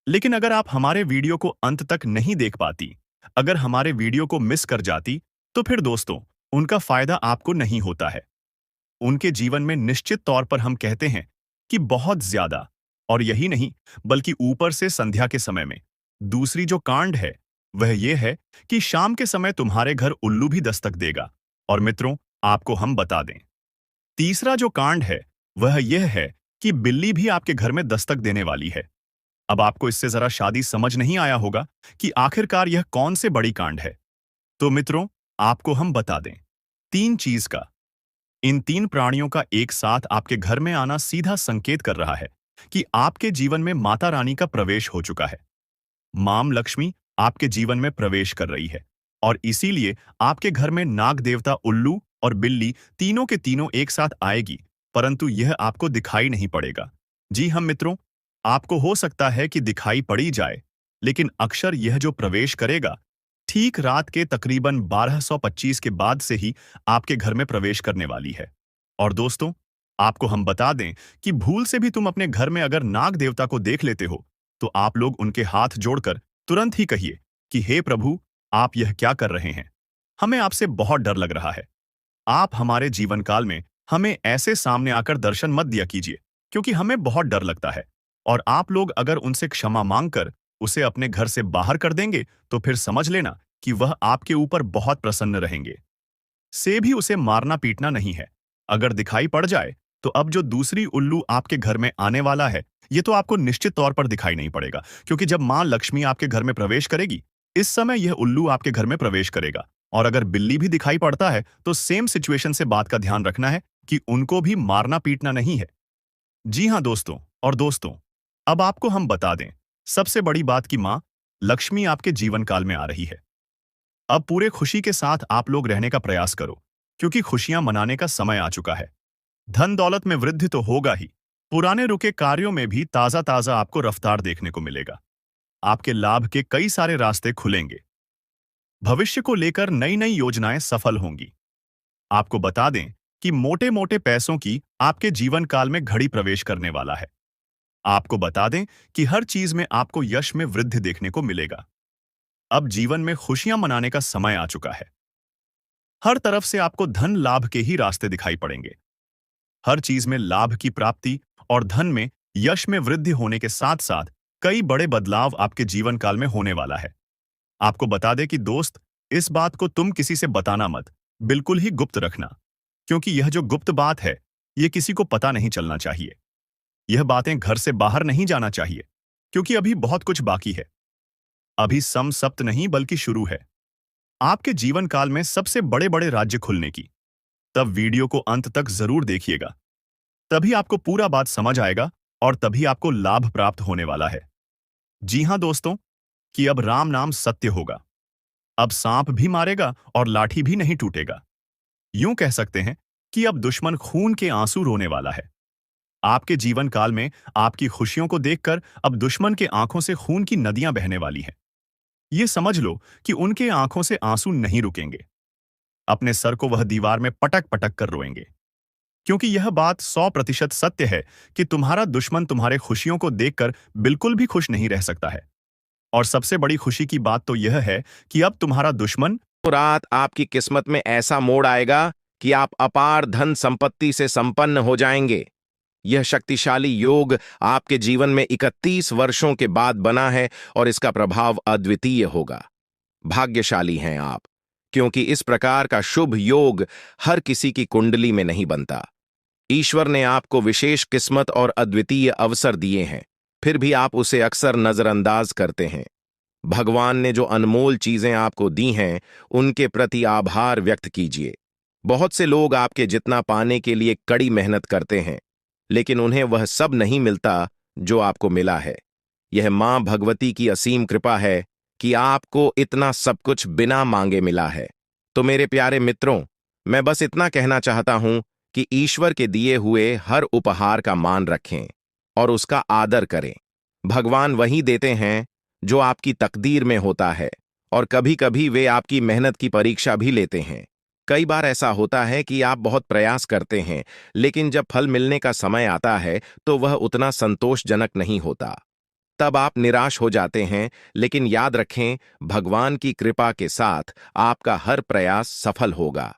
A: लेकिन अगर आप हमारे वीडियो को अंत तक नहीं देख पाती, अगर हमारे वीडियो को मिस कर जाती, तो फिर दोस्तों, उनका फायदा आपको नहीं होता है। उनके जीवन में निश्चित तौर पर हम कहते हैं कि बहुत ज्यादा, और यही नहीं बल्कि ऊपर से संध्या के समय में दूसरी जो कांड है वह यह है कि शाम के समय तुम्हारे घर उल्लू भी दस्तक देगा। और मित्रों, आपको हम बता दें, तीसरा जो कांड है वह यह है कि बिल्ली भी आपके घर में दस्तक देने वाली है। अब आपको इससे जरा शादी समझ नहीं आया होगा कि आखिरकार यह कौन से बड़ी कांड है। तो मित्रों, आपको हम बता दें, 3 चीज का, इन 3 प्राणियों का एक साथ आपके घर में आना सीधा संकेत कर रहा है कि आपके जीवन में माता रानी का प्रवेश हो चुका है। मां लक्ष्मी आपके जीवन में प्रवेश कर रही है, और इसीलिए आपके घर में नाग देवता उल्लू और बिल्ली तीनों के तीनों एक साथ आएगी, परंतु यह आपको दिखाई नहीं पड़ेगा। जी हम मित्रों, आपको हो सकता है कि दिखाई पड़ी जाए, लेकिन अक्षर यह जो प्रवेश करेगा, ठीक रात के तकरीबन 1225 के बाद से ही आपके घर में प्रवेश करने वाली है। और दोस्तों, आपको हम बता दें कि भूल से भी तुम अपने घर में अगर नाग देवता को देख लेते हो, तो आप लोग उनके हाथ जोड़कर तुरंत ही कहिए कि हे प्रभु, आप यह क्या कर रहे हैं? हमें आपसे बहुत डर लग रहा है। आप हमारे जीवन काल में हमें ऐसे सामने आकर दर्शन मत दिया कीजिए, क्योंकि हमें बहुत डर लगता है। और आप लोग अगर उनसे क्षमा मांगकर उसे अपने घर से बाहर कर देंगे, तो फिर समझ लेना कि वह आपके ऊपर बहुत प्रसन्न रहेंगे। से भी उसे मारना पीटना नहीं है। अगर दिखाई पड़ जाए, तो अब जो दूसरी उल्लू आपके घर में आने वाला है, ये तो आपको निश्चित तौर पर दिखाई नहीं पड़ेगा, क्योंकि जब मां लक्ष्मी आपके घर में प्रवेश करेगी, इस समय यह उल्लू आपके घर में प्रवेश करेगा। और अगर बिल्ली भी दिखाई पड़ता है, तो सेम सिचुएशन से बात का ध्यान रखना है कि उनको भी मारना पीटना नहीं है। जी हाँ दोस्तों, और दोस्तों, अब आपको हम बता दें सबसे बड़ी बात कि मां लक्ष्मी आपके जीवन काल में आ रही है। अब पूरे खुशी के साथ आप लोग रहने का प्रयास करो, क्योंकि खुशियां मनाने का समय आ चुका है। धन दौलत में वृद्धि तो होगा ही, पुराने रुके कार्यों में भी ताजा ताजा आपको रफ्तार देखने को मिलेगा। आपके लाभ के कई सारे रास्ते खुलेंगे। भविष्य को लेकर नई नई योजनाएं सफल होंगी। आपको बता दें कि मोटे मोटे पैसों की आपके जीवन काल में घड़ी प्रवेश करने वाला है। आपको बता दें कि हर चीज में आपको यश में वृद्धि देखने को मिलेगा। अब जीवन में खुशियां मनाने का समय आ चुका है। हर तरफ से आपको धन लाभ के ही रास्ते दिखाई पड़ेंगे। हर चीज में लाभ की प्राप्ति और धन में यश में वृद्धि होने के साथ साथ कई बड़े बदलाव आपके जीवन काल में होने वाला है। आपको बता दें कि दोस्त, इस बात को तुम किसी से बताना मत, बिल्कुल ही गुप्त रखना, क्योंकि यह जो गुप्त बात है, यह किसी को पता नहीं चलना चाहिए। यह बातें घर से बाहर नहीं जाना चाहिए, क्योंकि अभी बहुत कुछ बाकी है। अभी सम सप्त नहीं बल्कि शुरू है आपके जीवन काल में सबसे बड़े बड़े राज्य खुलने की। तब वीडियो को अंत तक जरूर देखिएगा, तभी आपको पूरा बात समझ आएगा और तभी आपको लाभ प्राप्त होने वाला है। जी हां दोस्तों, कि अब राम नाम सत्य होगा। अब सांप भी मारेगा और लाठी भी नहीं टूटेगा। यूं कह सकते हैं कि अब दुश्मन खून के आंसू रोने वाला है। आपके जीवन काल में आपकी खुशियों को देखकर अब दुश्मन के आंखों से खून की नदियां बहने वाली हैं। ये समझ लो कि उनके आंखों से आंसू नहीं रुकेंगे। अपने सर को वह दीवार में पटक पटक कर रोएंगे, क्योंकि यह बात 100% सत्य है कि तुम्हारा दुश्मन तुम्हारे खुशियों को देखकर बिल्कुल भी खुश नहीं रह सकता है। और सबसे बड़ी खुशी की बात तो यह है कि अब तुम्हारा दुश्मन
B: रातों रात आपकी किस्मत में ऐसा मोड़ आएगा कि आप अपार धन संपत्ति से संपन्न हो जाएंगे। यह शक्तिशाली योग आपके जीवन में 31 वर्षों के बाद बना है और इसका प्रभाव अद्वितीय होगा। भाग्यशाली हैं आप, क्योंकि इस प्रकार का शुभ योग हर किसी की कुंडली में नहीं बनता। ईश्वर ने आपको विशेष किस्मत और अद्वितीय अवसर दिए हैं, फिर भी आप उसे अक्सर नजरअंदाज करते हैं। भगवान ने जो अनमोल चीजें आपको दी हैं, उनके प्रति आभार व्यक्त कीजिए। बहुत से लोग आपके जितना पाने के लिए कड़ी मेहनत करते हैं, लेकिन उन्हें वह सब नहीं मिलता जो आपको मिला है। यह मां भगवती की असीम कृपा है कि आपको इतना सब कुछ बिना मांगे मिला है। तो मेरे प्यारे मित्रों, मैं बस इतना कहना चाहता हूं कि ईश्वर के दिए हुए हर उपहार का मान रखें और उसका आदर करें। भगवान वही देते हैं जो आपकी तकदीर में होता है, और कभी कभी वे आपकी मेहनत की परीक्षा भी लेते हैं। कई बार ऐसा होता है कि आप बहुत प्रयास करते हैं, लेकिन जब फल मिलने का समय आता है तो वह उतना संतोषजनक नहीं होता। तब आप निराश हो जाते हैं, लेकिन याद रखें, भगवान की कृपा के साथ आपका हर प्रयास सफल होगा।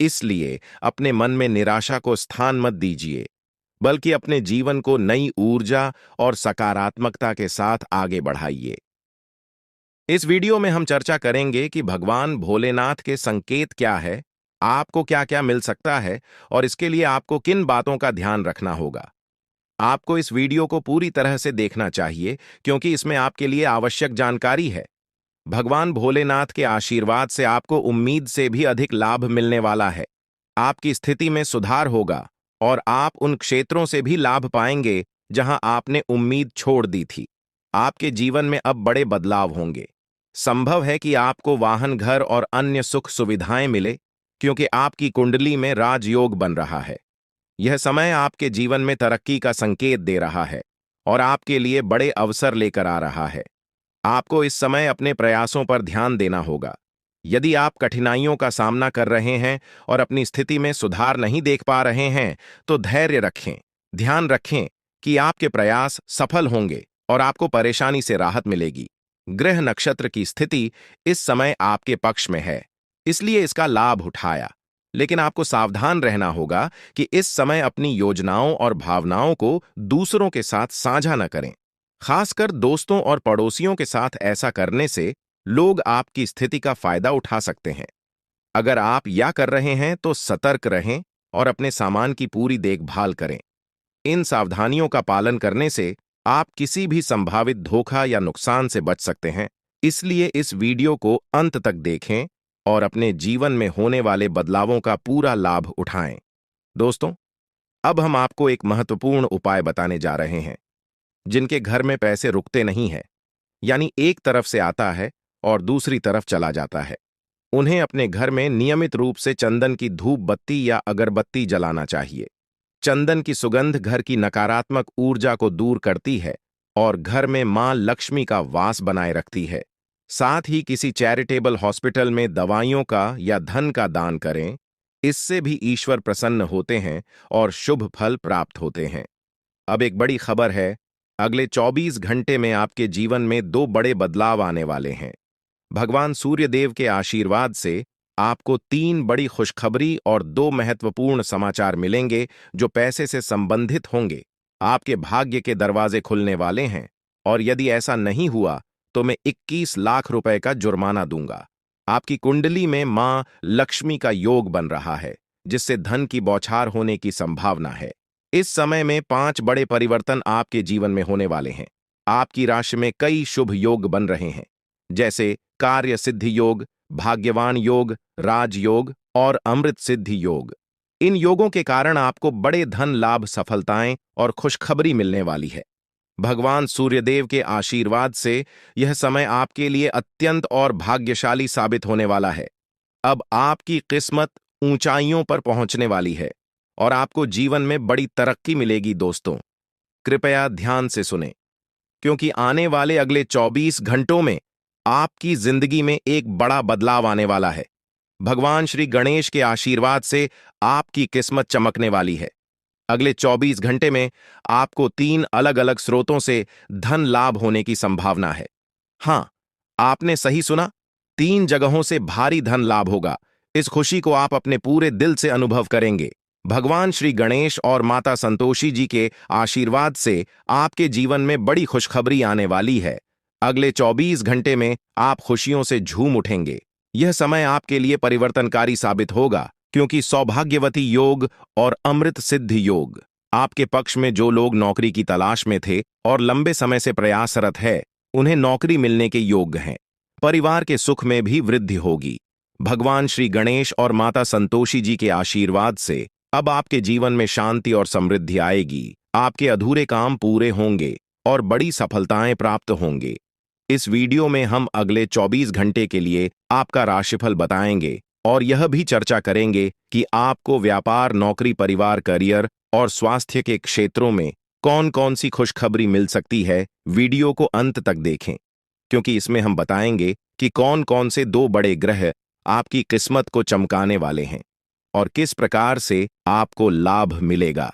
B: इसलिए अपने मन में निराशा को स्थान मत दीजिए, बल्कि अपने जीवन को नई ऊर्जा और सकारात्मकता के साथ आगे बढ़ाइए। इस वीडियो में हम चर्चा करेंगे कि भगवान भोलेनाथ के संकेत क्या है, आपको क्या क्या मिल सकता है, और इसके लिए आपको किन बातों का ध्यान रखना होगा। आपको इस वीडियो को पूरी तरह से देखना चाहिए, क्योंकि इसमें आपके लिए आवश्यक जानकारी है। भगवान भोलेनाथ के आशीर्वाद से आपको उम्मीद से भी अधिक लाभ मिलने वाला है। आपकी स्थिति में सुधार होगा और आप उन क्षेत्रों से भी लाभ पाएंगे जहां आपने उम्मीद छोड़ दी थी। आपके जीवन में अब बड़े बदलाव होंगे। संभव है कि आपको वाहन, घर और अन्य सुख सुविधाएं मिले, क्योंकि आपकी कुंडली में राजयोग बन रहा है। यह समय आपके जीवन में तरक्की का संकेत दे रहा है और आपके लिए बड़े अवसर लेकर आ रहा है। आपको इस समय अपने प्रयासों पर ध्यान देना होगा। यदि आप कठिनाइयों का सामना कर रहे हैं और अपनी स्थिति में सुधार नहीं देख पा रहे हैं, तो धैर्य रखें। ध्यान रखें कि आपके प्रयास सफल होंगे और आपको परेशानी से राहत मिलेगी। ग्रह नक्षत्र की स्थिति इस समय आपके पक्ष में है, इसलिए इसका लाभ उठाया। लेकिन आपको सावधान रहना होगा कि इस समय अपनी योजनाओं और भावनाओं को दूसरों के साथ साझा न करें। खासकर दोस्तों और पड़ोसियों के साथ ऐसा करने से लोग आपकी स्थिति का फायदा उठा सकते हैं। अगर आप या कर रहे हैं तो सतर्क रहें और अपने सामान की पूरी देखभाल करें। इन सावधानियों का पालन करने से आप किसी भी संभावित धोखा या नुकसान से बच सकते हैं। इसलिए इस वीडियो को अंत तक देखें और अपने जीवन में होने वाले बदलावों का पूरा लाभ उठाएं। दोस्तों, अब हम आपको एक महत्वपूर्ण उपाय बताने जा रहे हैं। जिनके घर में पैसे रुकते नहीं हैं, यानी एक तरफ से आता है और दूसरी तरफ चला जाता है, उन्हें अपने घर में नियमित रूप से चंदन की धूप बत्ती या अगरबत्ती जलाना चाहिए। चंदन की सुगंध घर की नकारात्मक ऊर्जा को दूर करती है और घर में मां लक्ष्मी का वास बनाए रखती है। साथ ही किसी चैरिटेबल हॉस्पिटल में दवाइयों का या धन का दान करें। इससे भी ईश्वर प्रसन्न होते हैं और शुभ फल प्राप्त होते हैं। अब एक बड़ी खबर है, अगले 24 घंटे में आपके जीवन में 2 बड़े बदलाव आने वाले हैं। भगवान सूर्यदेव के आशीर्वाद से आपको 3 बड़ी खुशखबरी और 2 महत्वपूर्ण समाचार मिलेंगे जो पैसे से संबंधित होंगे। आपके भाग्य के दरवाजे खुलने वाले हैं, और यदि ऐसा नहीं हुआ तो मैं 21 लाख रुपए का जुर्माना दूंगा। आपकी कुंडली में मां लक्ष्मी का योग बन रहा है, जिससे धन की बौछार होने की संभावना है। इस समय में 5 बड़े परिवर्तन आपके जीवन में होने वाले हैं। आपकी राशि में कई शुभ योग बन रहे हैं, जैसे कार्य सिद्धि योग, भाग्यवान योग, राजयोग और अमृत सिद्धि योग। इन योगों के कारण आपको बड़े धन लाभ, सफलताएं और खुशखबरी मिलने वाली है। भगवान सूर्यदेव के आशीर्वाद से यह समय आपके लिए अत्यंत और भाग्यशाली साबित होने वाला है। अब आपकी किस्मत ऊंचाइयों पर पहुंचने वाली है और आपको जीवन में बड़ी तरक्की मिलेगी। दोस्तों, कृपया ध्यान से सुनें, क्योंकि आने वाले अगले 24 घंटों में आपकी जिंदगी में एक बड़ा बदलाव आने वाला है। भगवान श्री गणेश के आशीर्वाद से आपकी किस्मत चमकने वाली है। अगले 24 घंटे में आपको 3 अलग अलग स्रोतों से धन लाभ होने की संभावना है। हां, आपने सही सुना, 3 जगहों से भारी धन लाभ होगा। इस खुशी को आप अपने पूरे दिल से अनुभव करेंगे। भगवान श्री गणेश और माता संतोषी जी के आशीर्वाद से आपके जीवन में बड़ी खुशखबरी आने वाली है। अगले 24 घंटे में आप खुशियों से झूम उठेंगे। यह समय आपके लिए परिवर्तनकारी साबित होगा, क्योंकि सौभाग्यवती योग और अमृत सिद्ध योग आपके पक्ष में। जो लोग नौकरी की तलाश में थे और लंबे समय से प्रयासरत है, उन्हें नौकरी मिलने के योग्य हैं। परिवार के सुख में भी वृद्धि होगी। भगवान श्री गणेश और माता संतोषी जी के आशीर्वाद से अब आपके जीवन में शांति और समृद्धि आएगी। आपके अधूरे काम पूरे होंगे और बड़ी सफलताएं प्राप्त होंगे। इस वीडियो में हम अगले 24 घंटे के लिए आपका राशिफल बताएंगे और यह भी चर्चा करेंगे कि आपको व्यापार, नौकरी, परिवार, करियर और स्वास्थ्य के क्षेत्रों में कौन कौन सी खुशखबरी मिल सकती है। वीडियो को अंत तक देखें, क्योंकि इसमें हम बताएंगे कि कौन कौन से 2 बड़े ग्रह आपकी किस्मत को चमकाने वाले हैं और किस प्रकार से आपको लाभ मिलेगा।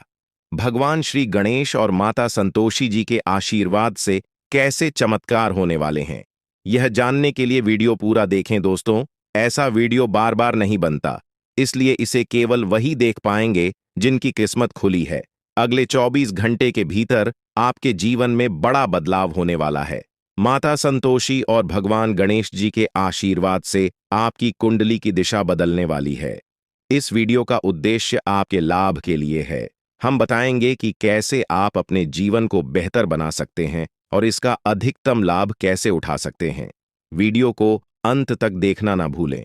B: भगवान श्री गणेश और माता संतोषी जी के आशीर्वाद से कैसे चमत्कार होने वाले हैं, यह जानने के लिए वीडियो पूरा देखें दोस्तों। ऐसा वीडियो बार बार नहीं बनता, इसलिए इसे केवल वही देख पाएंगे जिनकी किस्मत खुली है। अगले 24 घंटे के भीतर आपके जीवन में बड़ा बदलाव होने वाला है। माता संतोषी और भगवान गणेश जी के आशीर्वाद से आपकी कुंडली की दिशा बदलने वाली है। इस वीडियो का उद्देश्य आपके लाभ के लिए है। हम बताएंगे कि कैसे आप अपने जीवन को बेहतर बना सकते हैं और इसका अधिकतम लाभ कैसे उठा सकते हैं। वीडियो को अंत तक देखना ना भूलें।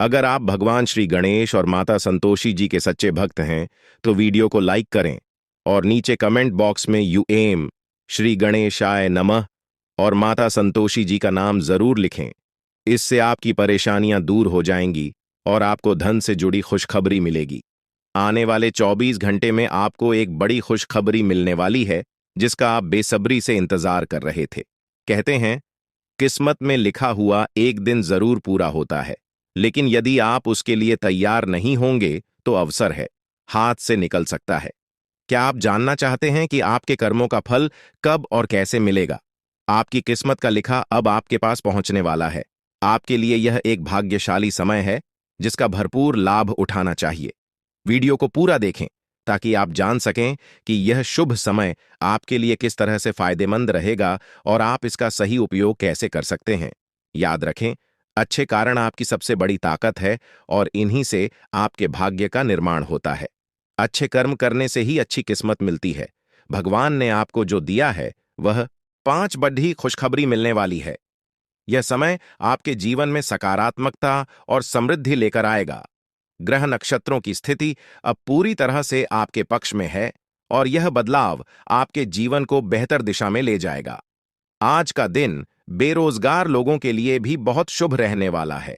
B: अगर आप भगवान श्री गणेश और माता संतोषी जी के सच्चे भक्त हैं, तो वीडियो को लाइक करें और नीचे कमेंट बॉक्स में यूएम श्री गणेशाय नमः और माता संतोषी जी का नाम जरूर लिखें। इससे आपकी परेशानियां दूर हो जाएंगी और आपको धन से जुड़ी खुशखबरी मिलेगी। आने वाले 24 घंटे में आपको एक बड़ी खुशखबरी मिलने वाली है, जिसका आप बेसब्री से इंतजार कर रहे थे। कहते हैं, किस्मत में लिखा हुआ एक दिन जरूर पूरा होता है, लेकिन यदि आप उसके लिए तैयार नहीं होंगे तो अवसर है, हाथ से निकल सकता है। क्या आप जानना चाहते हैं कि आपके कर्मों का फल कब और कैसे मिलेगा? आपकी किस्मत का लिखा अब आपके पास पहुंचने वाला है। आपके लिए यह एक भाग्यशाली समय है, जिसका भरपूर लाभ उठाना चाहिए। वीडियो को पूरा देखें ताकि आप जान सकें कि यह शुभ समय आपके लिए किस तरह से फायदेमंद रहेगा और आप इसका सही उपयोग कैसे कर सकते हैं। याद रखें, अच्छे कारण आपकी सबसे बड़ी ताकत है और इन्हीं से आपके भाग्य का निर्माण होता है। अच्छे कर्म करने से ही अच्छी किस्मत मिलती है। भगवान ने आपको जो दिया है वह 5 बड़ी खुशखबरी मिलने वाली है। यह समय आपके जीवन में सकारात्मकता और समृद्धि लेकर आएगा। ग्रह नक्षत्रों की स्थिति अब पूरी तरह से आपके पक्ष में है और यह बदलाव आपके जीवन को बेहतर दिशा में ले जाएगा। आज का दिन बेरोजगार लोगों के लिए भी बहुत शुभ रहने वाला है।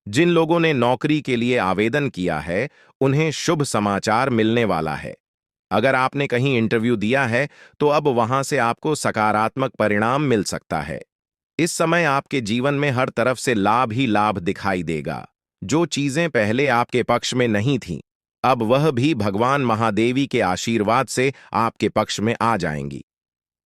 B: जिन लोगों ने नौकरी के लिए आवेदन किया है, उन्हें शुभ समाचार मिलने वाला है। अगर आपने कहीं इंटरव्यू दिया है, तो अब वहां से आपको सकारात्मक परिणाम मिल सकता है। इस समय आपके जीवन में हर तरफ से लाभ ही लाभ दिखाई देगा। जो चीजें पहले आपके पक्ष में नहीं थीं, अब वह भी भगवान महादेवी के आशीर्वाद से आपके पक्ष में आ जाएंगी।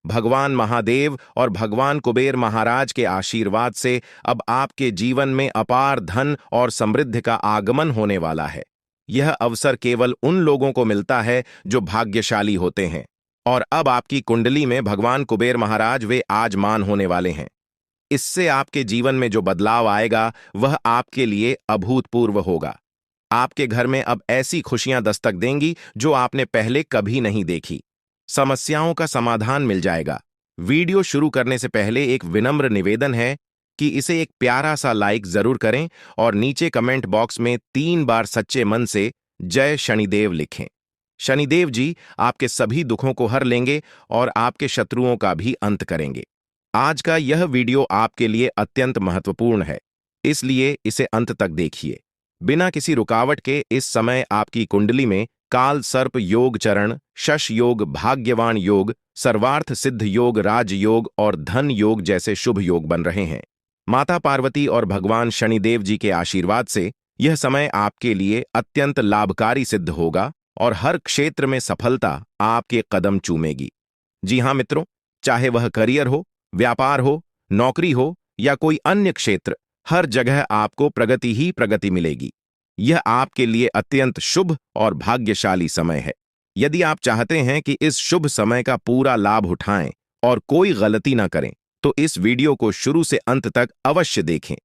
B: भगवान महादेव और भगवान कुबेर महाराज के आशीर्वाद से अब आपके जीवन में अपार धन और समृद्धि का आगमन होने वाला है। यह अवसर केवल उन लोगों को मिलता है जो भाग्यशाली होते हैं, और अब आपकी कुंडली में भगवान कुबेर महाराज वे आजमान होने वाले हैं। इससे आपके जीवन में जो बदलाव आएगा वह आपके लिए अभूतपूर्व होगा। आपके घर में अब ऐसी खुशियां दस्तक देंगी जो आपने पहले कभी नहीं देखी। समस्याओं का समाधान मिल जाएगा। वीडियो शुरू करने से पहले एक विनम्र निवेदन है कि इसे एक प्यारा सा लाइक जरूर करें और नीचे कमेंट बॉक्स में 3 बार सच्चे मन से जय शनिदेव लिखें। शनिदेव जी आपके सभी दुखों को हर लेंगे और आपके शत्रुओं का भी अंत करेंगे। आज का यह वीडियो आपके लिए अत्यंत महत्वपूर्ण है, इसलिए इसे अंत तक देखिए। बिना किसी रुकावट के इस समय आपकी कुंडली में काल सर्प योग चरण, शश योग, भाग्यवान योग, सर्वार्थ सिद्ध योग, राजयोग और धन योग जैसे शुभ योग बन रहे हैं। माता पार्वती और भगवान शनिदेव जी के आशीर्वाद से यह समय आपके लिए अत्यंत लाभकारी सिद्ध होगा और हर क्षेत्र में सफलता आपके कदम चूमेगी। जी हाँ मित्रों, चाहे वह करियर हो, व्यापार हो, नौकरी हो या कोई अन्य क्षेत्र, हर जगह आपको प्रगति ही प्रगति मिलेगी। यह आपके लिए अत्यंत शुभ और भाग्यशाली समय है। यदि आप चाहते हैं कि इस शुभ समय का पूरा लाभ उठाएं और कोई गलती ना करें, तो इस वीडियो को शुरू से अंत तक अवश्य देखें।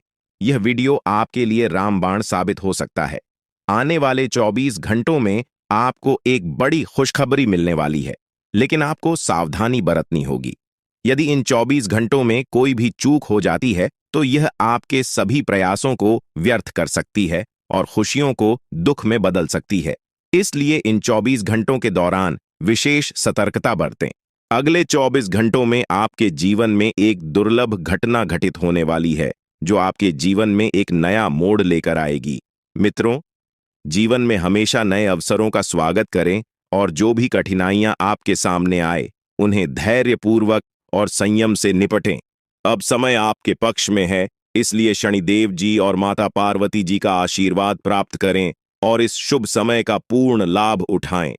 B: यह वीडियो आपके लिए रामबाण साबित हो सकता है। आने वाले 24 घंटों में आपको एक बड़ी खुशखबरी मिलने वाली है, लेकिन आपको सावधानी बरतनी होगी। यदि इन 24 घंटों में कोई भी चूक हो जाती है, तो यह आपके सभी प्रयासों को व्यर्थ कर सकती है और खुशियों को दुख में बदल सकती है। इसलिए इन 24 घंटों के दौरान विशेष सतर्कता बरतें। अगले 24 घंटों में आपके जीवन में एक दुर्लभ घटना घटित होने वाली है, जो आपके जीवन में एक नया मोड़ लेकर आएगी। मित्रों, जीवन में हमेशा नए अवसरों का स्वागत करें और जो भी कठिनाइयां आपके सामने आए, उन्हें धैर्यपूर्वक और संयम से निपटें। अब समय आपके पक्ष में है, इसलिए शनिदेव जी और माता पार्वती जी का आशीर्वाद प्राप्त करें और इस शुभ समय का पूर्ण लाभ उठाएं।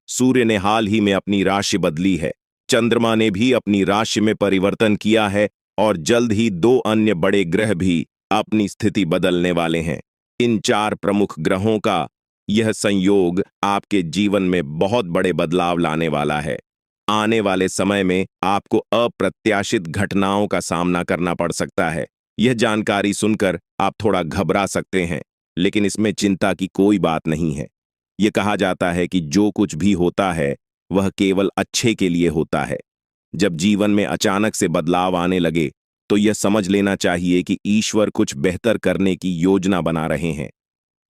B: सूर्य ने हाल ही में अपनी राशि बदली है, चंद्रमा ने भी अपनी राशि में परिवर्तन किया है और जल्द ही 2 अन्य बड़े ग्रह भी अपनी स्थिति बदलने वाले हैं। इन 4 प्रमुख ग्रहों का यह संयोग आपके जीवन में बहुत बड़े बदलाव लाने वाला है। आने वाले समय में आपको अप्रत्याशित घटनाओं का सामना करना पड़ सकता है। यह जानकारी सुनकर आप थोड़ा घबरा सकते हैं, लेकिन इसमें चिंता की कोई बात नहीं है। यह कहा जाता है कि जो कुछ भी होता है वह केवल अच्छे के लिए होता है। जब जीवन में अचानक से बदलाव आने लगे, तो यह समझ लेना चाहिए कि ईश्वर कुछ बेहतर करने की योजना बना रहे हैं।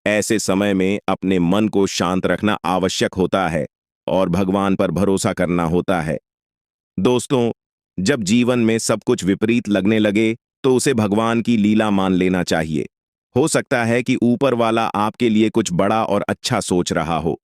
B: ऐसे समय में अपने मन को शांत रखना आवश्यक होता है और भगवान पर भरोसा करना होता है। दोस्तों, जब जीवन में सब कुछ विपरीत लगने लगे, तो उसे भगवान की लीला मान लेना चाहिए। हो सकता है कि ऊपर वाला आपके लिए कुछ बड़ा और अच्छा सोच रहा हो।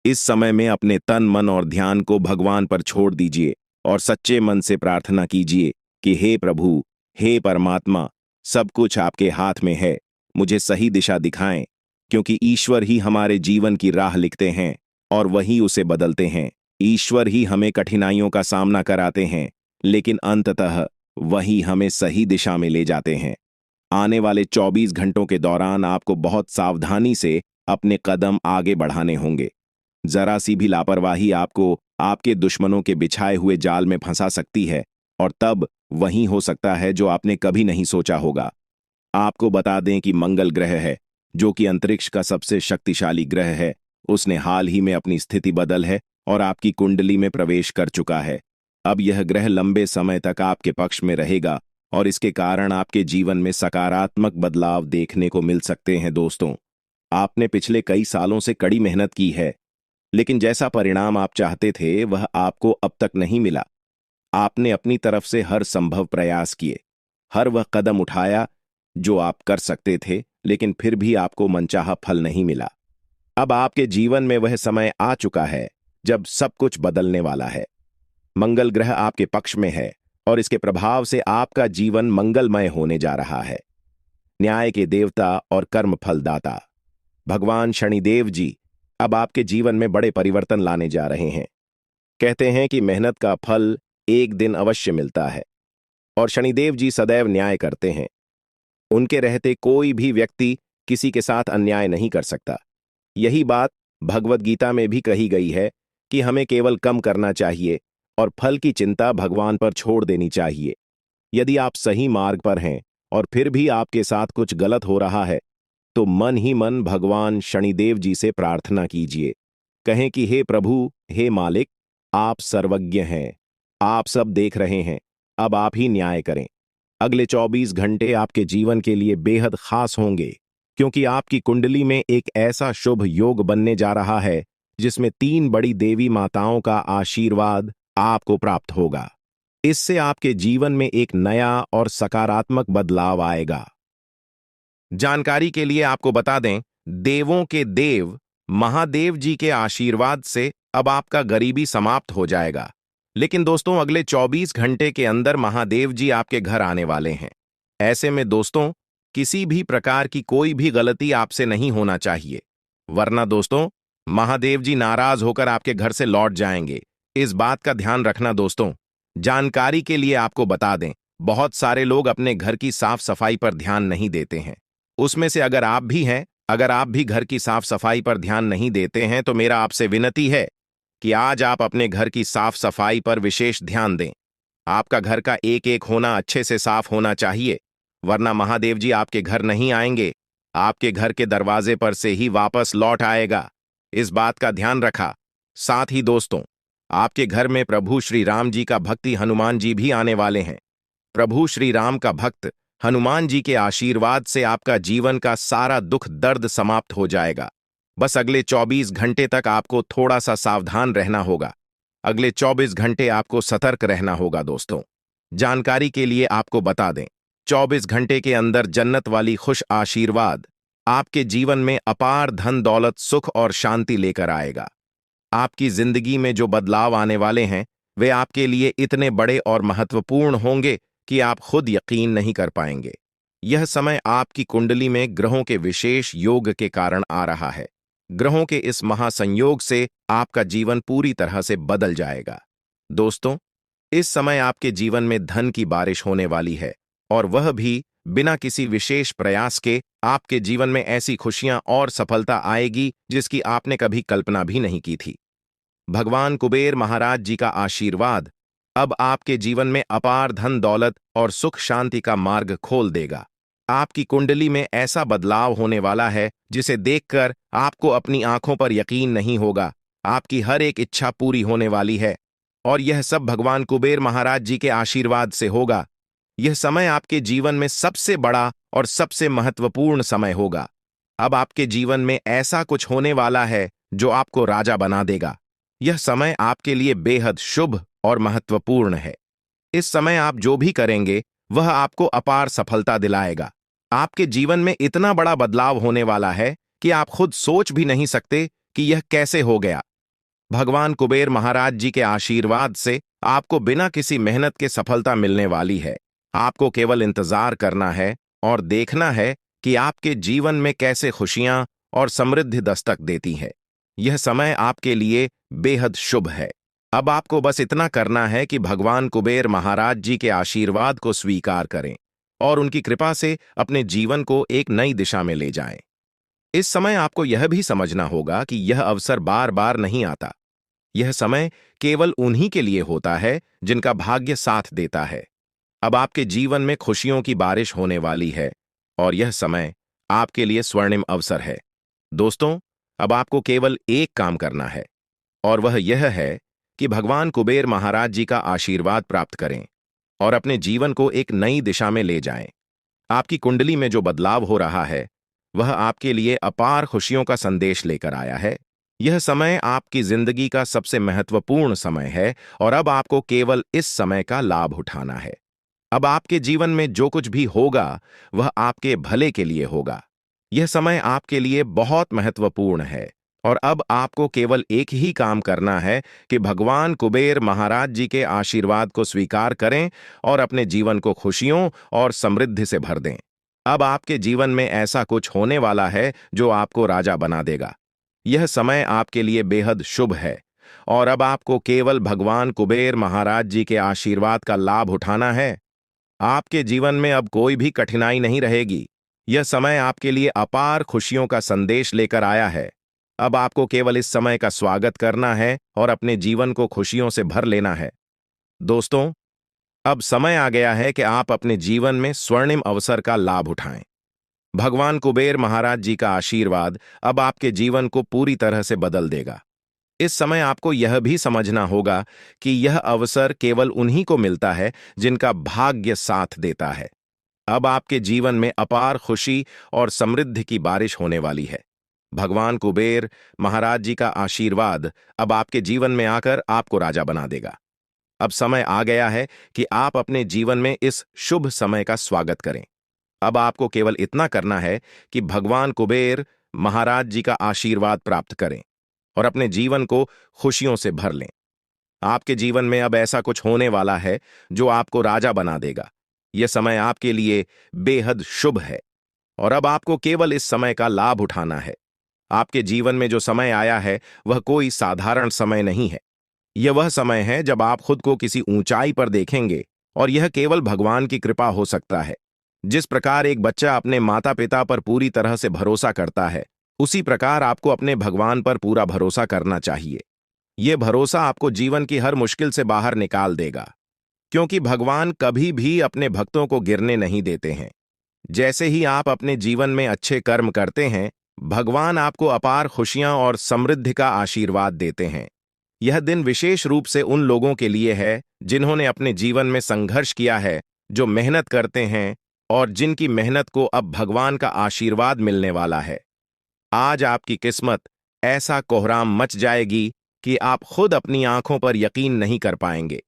B: इस समय में अपने तन, मन और ध्यान को भगवान पर छोड़ दीजिए और सच्चे मन से प्रार्थना कीजिए कि हे प्रभु, हे परमात्मा, सब कुछ आपके हाथ में है, मुझे सही दिशा दिखाएं, क्योंकि ईश्वर ही हमारे जीवन की राह लिखते हैं और वही उसे बदलते हैं। ईश्वर ही हमें कठिनाइयों का सामना कराते हैं, लेकिन अंततः वही हमें सही दिशा में ले जाते हैं। आने वाले 24 घंटों के दौरान आपको बहुत सावधानी से अपने कदम आगे बढ़ाने होंगे। जरा सी भी लापरवाही आपको आपके दुश्मनों के बिछाए हुए जाल में फंसा सकती है और तब वही हो सकता है जो आपने कभी नहीं सोचा होगा। आपको बता दें कि मंगल ग्रह है, जो कि अंतरिक्ष का सबसे शक्तिशाली ग्रह है। उसने हाल ही में अपनी स्थिति बदल है और आपकी कुंडली में प्रवेश कर चुका है। अब यह ग्रह लंबे समय तक आपके पक्ष में रहेगा और इसके कारण आपके जीवन में सकारात्मक बदलाव देखने को मिल सकते हैं। दोस्तों, आपने पिछले कई सालों से कड़ी मेहनत की है, लेकिन जैसा परिणाम आप चाहते थे वह आपको अब तक नहीं मिला। आपने अपनी तरफ से हर संभव प्रयास किए, हर वह कदम उठाया जो आप कर सकते थे, लेकिन फिर भी आपको मनचाहा फल नहीं मिला। अब आपके जीवन में वह समय आ चुका है जब सब कुछ बदलने वाला है। मंगल ग्रह आपके पक्ष में है और इसके प्रभाव से आपका जीवन मंगलमय होने जा रहा है। न्याय के देवता और कर्म फलदाता भगवान शनिदेव जी अब आपके जीवन में बड़े परिवर्तन लाने जा रहे हैं। कहते हैं कि मेहनत का फल एक दिन अवश्य मिलता है और शनिदेव जी सदैव न्याय करते हैं। उनके रहते कोई भी व्यक्ति किसी के साथ अन्याय नहीं कर सकता। यही बात भगवद गीता में भी कही गई है कि हमें केवल कम करना चाहिए और फल की चिंता भगवान पर छोड़ देनी चाहिए। यदि आप सही मार्ग पर हैं और फिर भी आपके साथ कुछ गलत हो रहा है, तो मन ही मन भगवान शनिदेव जी से प्रार्थना कीजिए। कहें कि हे प्रभु, हे मालिक, आप सर्वज्ञ हैं, आप सब देख रहे हैं, अब आप ही न्याय करें। अगले 24 घंटे आपके जीवन के लिए बेहद खास होंगे, क्योंकि आपकी कुंडली में एक ऐसा शुभ योग बनने जा रहा है जिसमें 3 बड़ी देवी माताओं का आशीर्वाद आपको प्राप्त होगा। इससे आपके जीवन में एक नया और सकारात्मक बदलाव आएगा। जानकारी के लिए आपको बता दें, देवों के देव महादेव जी के आशीर्वाद से अब आपका गरीबी समाप्त हो जाएगा। लेकिन दोस्तों, अगले 24 घंटे के अंदर महादेव जी आपके घर आने वाले हैं। ऐसे में दोस्तों, किसी भी प्रकार की कोई भी गलती आपसे नहीं होना चाहिए, वरना दोस्तों महादेव जी नाराज होकर आपके घर से लौट जाएंगे। इस बात का ध्यान रखना दोस्तों। जानकारी के लिए आपको बता दें, बहुत सारे लोग अपने घर की साफ सफाई पर ध्यान नहीं देते हैं। उसमें से अगर आप भी हैं, अगर आप भी घर की साफ सफाई पर ध्यान नहीं देते हैं तो मेरा आपसे विनती है कि आज आप अपने घर की साफ सफाई पर विशेष ध्यान दें। आपका घर का एक एक होना अच्छे से साफ होना चाहिए, वरना महादेव जी आपके घर नहीं आएंगे, आपके घर के दरवाजे पर से ही वापस लौट आएगा। इस बात का ध्यान रखा। साथ ही दोस्तों, आपके घर में प्रभु श्री राम जी का भक्ति हनुमान जी भी आने वाले हैं। प्रभु श्री राम का भक्त हनुमान जी के आशीर्वाद से आपका जीवन का सारा दुख दर्द समाप्त हो जाएगा। बस अगले 24 घंटे तक आपको थोड़ा सा सावधान रहना होगा। अगले 24 घंटे आपको सतर्क रहना होगा दोस्तों। जानकारी के लिए आपको बता दें, 24 घंटे के अंदर जन्नत वाली खुश आशीर्वाद आपके जीवन में अपार धन दौलत सुख और शांति लेकर आएगा। आपकी जिंदगी में जो बदलाव आने वाले हैं वे आपके लिए इतने बड़े और महत्वपूर्ण होंगे कि आप खुद यकीन नहीं कर पाएंगे। यह समय आपकी कुंडली में ग्रहों के विशेष योग के कारण आ रहा है। ग्रहों के इस महासंयोग से आपका जीवन पूरी तरह से बदल जाएगा। दोस्तों, इस समय आपके जीवन में धन की बारिश होने वाली है, और वह भी बिना किसी विशेष प्रयास के। आपके जीवन में ऐसी खुशियां और सफलता आएगी जिसकी आपने कभी कल्पना भी नहीं की थी। भगवान कुबेर महाराज जी का आशीर्वाद अब आपके जीवन में अपार धन दौलत और सुख शांति का मार्ग खोल देगा। आपकी कुंडली में ऐसा बदलाव होने वाला है जिसे देखकर आपको अपनी आंखों पर यकीन नहीं होगा। आपकी हर एक इच्छा पूरी होने वाली है, और यह सब भगवान कुबेर महाराज जी के आशीर्वाद से होगा। यह समय आपके जीवन में सबसे बड़ा और सबसे महत्वपूर्ण समय होगा। अब आपके जीवन में ऐसा कुछ होने वाला है जो आपको राजा बना देगा। यह समय आपके लिए बेहद शुभ और महत्वपूर्ण है। इस समय आप जो भी करेंगे वह आपको अपार सफलता दिलाएगा। आपके जीवन में इतना बड़ा बदलाव होने वाला है कि आप खुद सोच भी नहीं सकते कि यह कैसे हो गया। भगवान कुबेर महाराज जी के आशीर्वाद से आपको बिना किसी मेहनत के सफलता मिलने वाली है। आपको केवल इंतजार करना है और देखना है कि आपके जीवन में कैसे खुशियां और समृद्धि दस्तक देती है। यह समय आपके लिए बेहद शुभ है। अब आपको बस इतना करना है कि भगवान कुबेर महाराज जी के आशीर्वाद को स्वीकार करें और उनकी कृपा से अपने जीवन को एक नई दिशा में ले जाएं। इस समय आपको यह भी समझना होगा कि यह अवसर बार बार नहीं आता। यह समय केवल उन्हीं के लिए होता है जिनका भाग्य साथ देता है। अब आपके जीवन में खुशियों की बारिश होने वाली है, और यह समय आपके लिए स्वर्णिम अवसर है। दोस्तों, अब आपको केवल एक काम करना है, और वह यह है कि भगवान कुबेर महाराज जी का आशीर्वाद प्राप्त करें और अपने जीवन को एक नई दिशा में ले जाएं। आपकी कुंडली में जो बदलाव हो रहा है वह आपके लिए अपार खुशियों का संदेश लेकर आया है। यह समय आपकी जिंदगी का सबसे महत्वपूर्ण समय है, और अब आपको केवल इस समय का लाभ उठाना है। अब आपके जीवन में जो कुछ भी होगा वह आपके भले के लिए होगा। यह समय आपके लिए बहुत महत्वपूर्ण है, और अब आपको केवल एक ही काम करना है कि भगवान कुबेर महाराज जी के आशीर्वाद को स्वीकार करें और अपने जीवन को खुशियों और समृद्धि से भर दें। अब आपके जीवन में ऐसा कुछ होने वाला है जो आपको राजा बना देगा। यह समय आपके लिए बेहद शुभ है, और अब आपको केवल भगवान कुबेर महाराज जी के आशीर्वाद का लाभ उठाना है। आपके जीवन में अब कोई भी कठिनाई नहीं रहेगी। यह समय आपके लिए अपार खुशियों का संदेश लेकर आया है। अब आपको केवल इस समय का स्वागत करना है और अपने जीवन को खुशियों से भर लेना है। दोस्तों, अब समय आ गया है कि आप अपने जीवन में स्वर्णिम अवसर का लाभ उठाएं। भगवान कुबेर महाराज जी का आशीर्वाद अब आपके जीवन को पूरी तरह से बदल देगा। इस समय आपको यह भी समझना होगा कि यह अवसर केवल उन्हीं को मिलता है जिनका भाग्य साथ देता है। अब आपके जीवन में अपार खुशी और समृद्धि की बारिश होने वाली है। भगवान कुबेर महाराज जी का आशीर्वाद अब आपके जीवन में आकर आपको राजा बना देगा। अब समय आ गया है कि आप अपने जीवन में इस शुभ समय का स्वागत करें। अब आपको केवल इतना करना है कि भगवान कुबेर महाराज जी का आशीर्वाद प्राप्त करें और अपने जीवन को खुशियों से भर लें। आपके जीवन में अब ऐसा कुछ होने वाला है जो आपको राजा बना देगा। यह समय आपके लिए बेहद शुभ है, और अब आपको केवल इस समय का लाभ उठाना है। आपके जीवन में जो समय आया है वह कोई साधारण समय नहीं है। यह वह समय है जब आप खुद को किसी ऊंचाई पर देखेंगे और यह केवल भगवान की कृपा हो सकता है। जिस प्रकार एक बच्चा अपने माता पिता पर पूरी तरह से भरोसा करता है, उसी प्रकार आपको अपने भगवान पर पूरा भरोसा करना चाहिए। यह भरोसा आपको जीवन की हर मुश्किल से बाहर निकाल देगा, क्योंकि भगवान कभी भी अपने भक्तों को गिरने नहीं देते हैं। जैसे ही आप अपने जीवन में अच्छे कर्म करते हैं, भगवान आपको अपार खुशियां और समृद्धि का आशीर्वाद देते हैं। यह दिन विशेष रूप से उन लोगों के लिए है जिन्होंने अपने जीवन में संघर्ष किया है, जो मेहनत करते हैं और जिनकी मेहनत को अब भगवान का आशीर्वाद मिलने वाला है। आज आपकी किस्मत ऐसा कोहराम मच जाएगी कि आप खुद अपनी आंखों पर यकीन नहीं कर पाएंगे।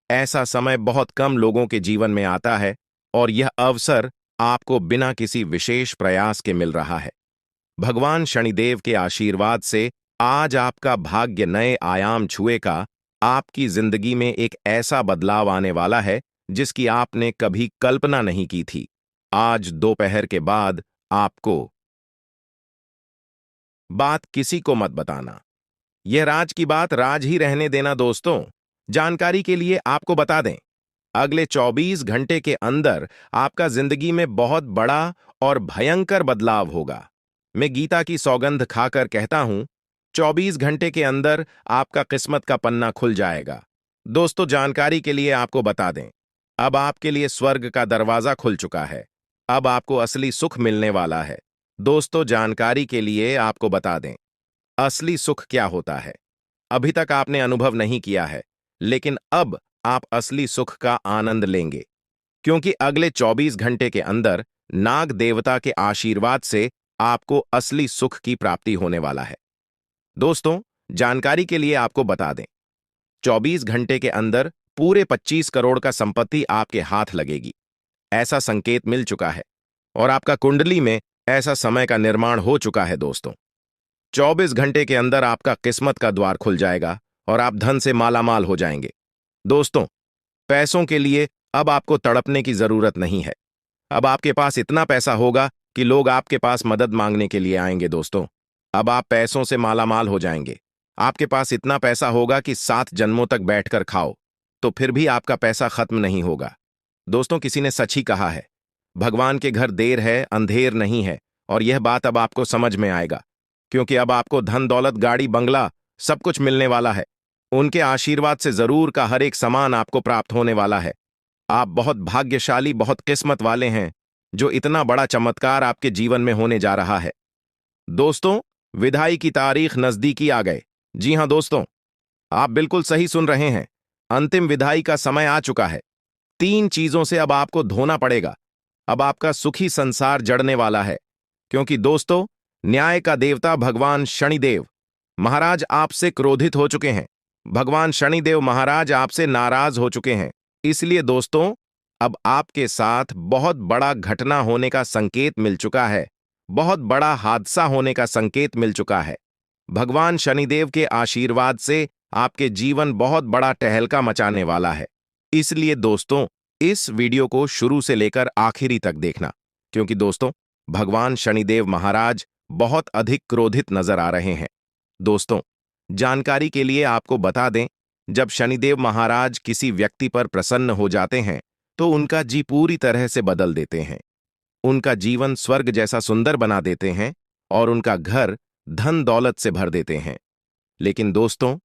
B: ऐसा समय बहुत कम लोगों के जीवन में आता है और यह अवसर आपको बिना किसी विशेष प्रयास के मिल रहा है। भगवान शनिदेव के आशीर्वाद से आज आपका भाग्य नए आयाम छुएगा। आपकी जिंदगी में एक ऐसा बदलाव आने वाला है जिसकी आपने कभी कल्पना नहीं की थी। आज दोपहर के बाद आपको बात किसी को मत बताना। यह राज की बात राज ही रहने देना दोस्तों। जानकारी के लिए आपको बता दें, अगले 24 घंटे के अंदर आपका जिंदगी में बहुत बड़ा और भयंकर बदलाव होगा। मैं गीता की सौगंध खाकर कहता हूं, 24 घंटे के अंदर आपका किस्मत का पन्ना खुल जाएगा। दोस्तों, जानकारी के लिए आपको बता दें, अब आपके लिए स्वर्ग का दरवाजा खुल चुका है। अब आपको असली सुख मिलने वाला है। दोस्तों, जानकारी के लिए आपको बता दें, असली सुख क्या होता है अभी तक आपने अनुभव नहीं किया है, लेकिन अब आप असली सुख का आनंद लेंगे, क्योंकि अगले 24 घंटे के अंदर नाग देवता के आशीर्वाद से आपको असली सुख की प्राप्ति होने वाला है। दोस्तों, जानकारी के लिए आपको बता दें, 24 घंटे के अंदर पूरे 25 करोड़ का संपत्ति आपके हाथ लगेगी। ऐसा संकेत मिल चुका है और आपका कुंडली में ऐसा समय का निर्माण हो चुका है। दोस्तों, 24 घंटे के अंदर आपका किस्मत का द्वार खुल जाएगा और आप धन से मालामाल हो जाएंगे। दोस्तों, पैसों के लिए अब आपको तड़पने की जरूरत नहीं है। अब आपके पास इतना पैसा होगा कि लोग आपके पास मदद मांगने के लिए आएंगे। दोस्तों, अब आप पैसों से मालामाल हो जाएंगे। आपके पास इतना पैसा होगा कि 7 जन्मों तक बैठकर खाओ तो फिर भी आपका पैसा खत्म नहीं होगा। दोस्तों, किसी ने सच ही कहा है, भगवान के घर देर है अंधेर नहीं है, और यह बात अब आपको समझ में आएगा, क्योंकि अब आपको धन दौलत गाड़ी बंगला सब कुछ मिलने वाला है। उनके आशीर्वाद से जरूर का हर एक सामान आपको प्राप्त होने वाला है। आप बहुत भाग्यशाली, बहुत किस्मत वाले हैं जो इतना बड़ा चमत्कार आपके जीवन में होने जा रहा है। दोस्तों, विदाई की तारीख नजदीकी आ गए। जी हां दोस्तों, आप बिल्कुल सही सुन रहे हैं। अंतिम विदाई का समय आ चुका है। 3 चीजों से अब आपको धोना पड़ेगा। अब आपका सुखी संसार जड़ने वाला है, क्योंकि दोस्तों, न्याय का देवता भगवान शनिदेव महाराज आपसे क्रोधित हो चुके हैं। भगवान शनिदेव महाराज आपसे नाराज हो चुके हैं। इसलिए दोस्तों, अब आपके साथ बहुत बड़ा घटना होने का संकेत मिल चुका है। बहुत बड़ा हादसा होने का संकेत मिल चुका है। भगवान शनिदेव के आशीर्वाद से आपके जीवन बहुत बड़ा टहलका मचाने वाला है। इसलिए दोस्तों, इस वीडियो को शुरू से लेकर आखिरी तक देखना, क्योंकि दोस्तों, भगवान शनिदेव महाराज बहुत अधिक क्रोधित नजर आ रहे हैं। दोस्तों, जानकारी के लिए आपको बता दें, जब शनिदेव महाराज किसी व्यक्ति पर प्रसन्न हो जाते हैं तो उनका जी पूरी तरह से बदल देते हैं। उनका जीवन स्वर्ग जैसा सुंदर बना देते हैं और उनका घर धन दौलत से भर देते हैं। लेकिन दोस्तों,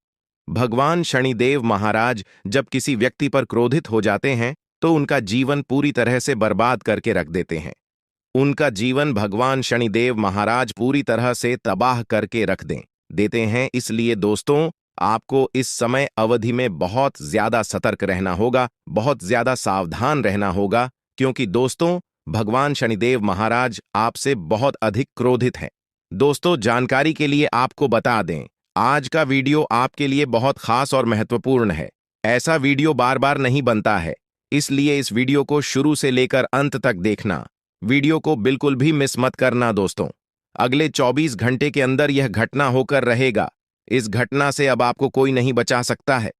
B: भगवान शनिदेव महाराज जब किसी व्यक्ति पर क्रोधित हो जाते हैं तो उनका जीवन पूरी तरह से बर्बाद करके रख देते हैं। उनका जीवन भगवान शनिदेव महाराज पूरी तरह से तबाह करके रख देते हैं। इसलिए दोस्तों, आपको इस समय अवधि में बहुत ज्यादा सतर्क रहना होगा, बहुत ज्यादा सावधान रहना होगा, क्योंकि दोस्तों, भगवान शनिदेव महाराज आपसे बहुत अधिक क्रोधित हैं। दोस्तों, जानकारी के लिए आपको बता दें, आज का वीडियो आपके लिए बहुत खास और महत्वपूर्ण है। ऐसा वीडियो बार बार नहीं बनता है, इसलिए इस वीडियो को शुरू से लेकर अंत तक देखना। वीडियो को बिल्कुल भी मिस मत करना। दोस्तों, अगले 24 घंटे के अंदर यह घटना होकर रहेगा। इस घटना से अब आपको कोई नहीं बचा सकता है।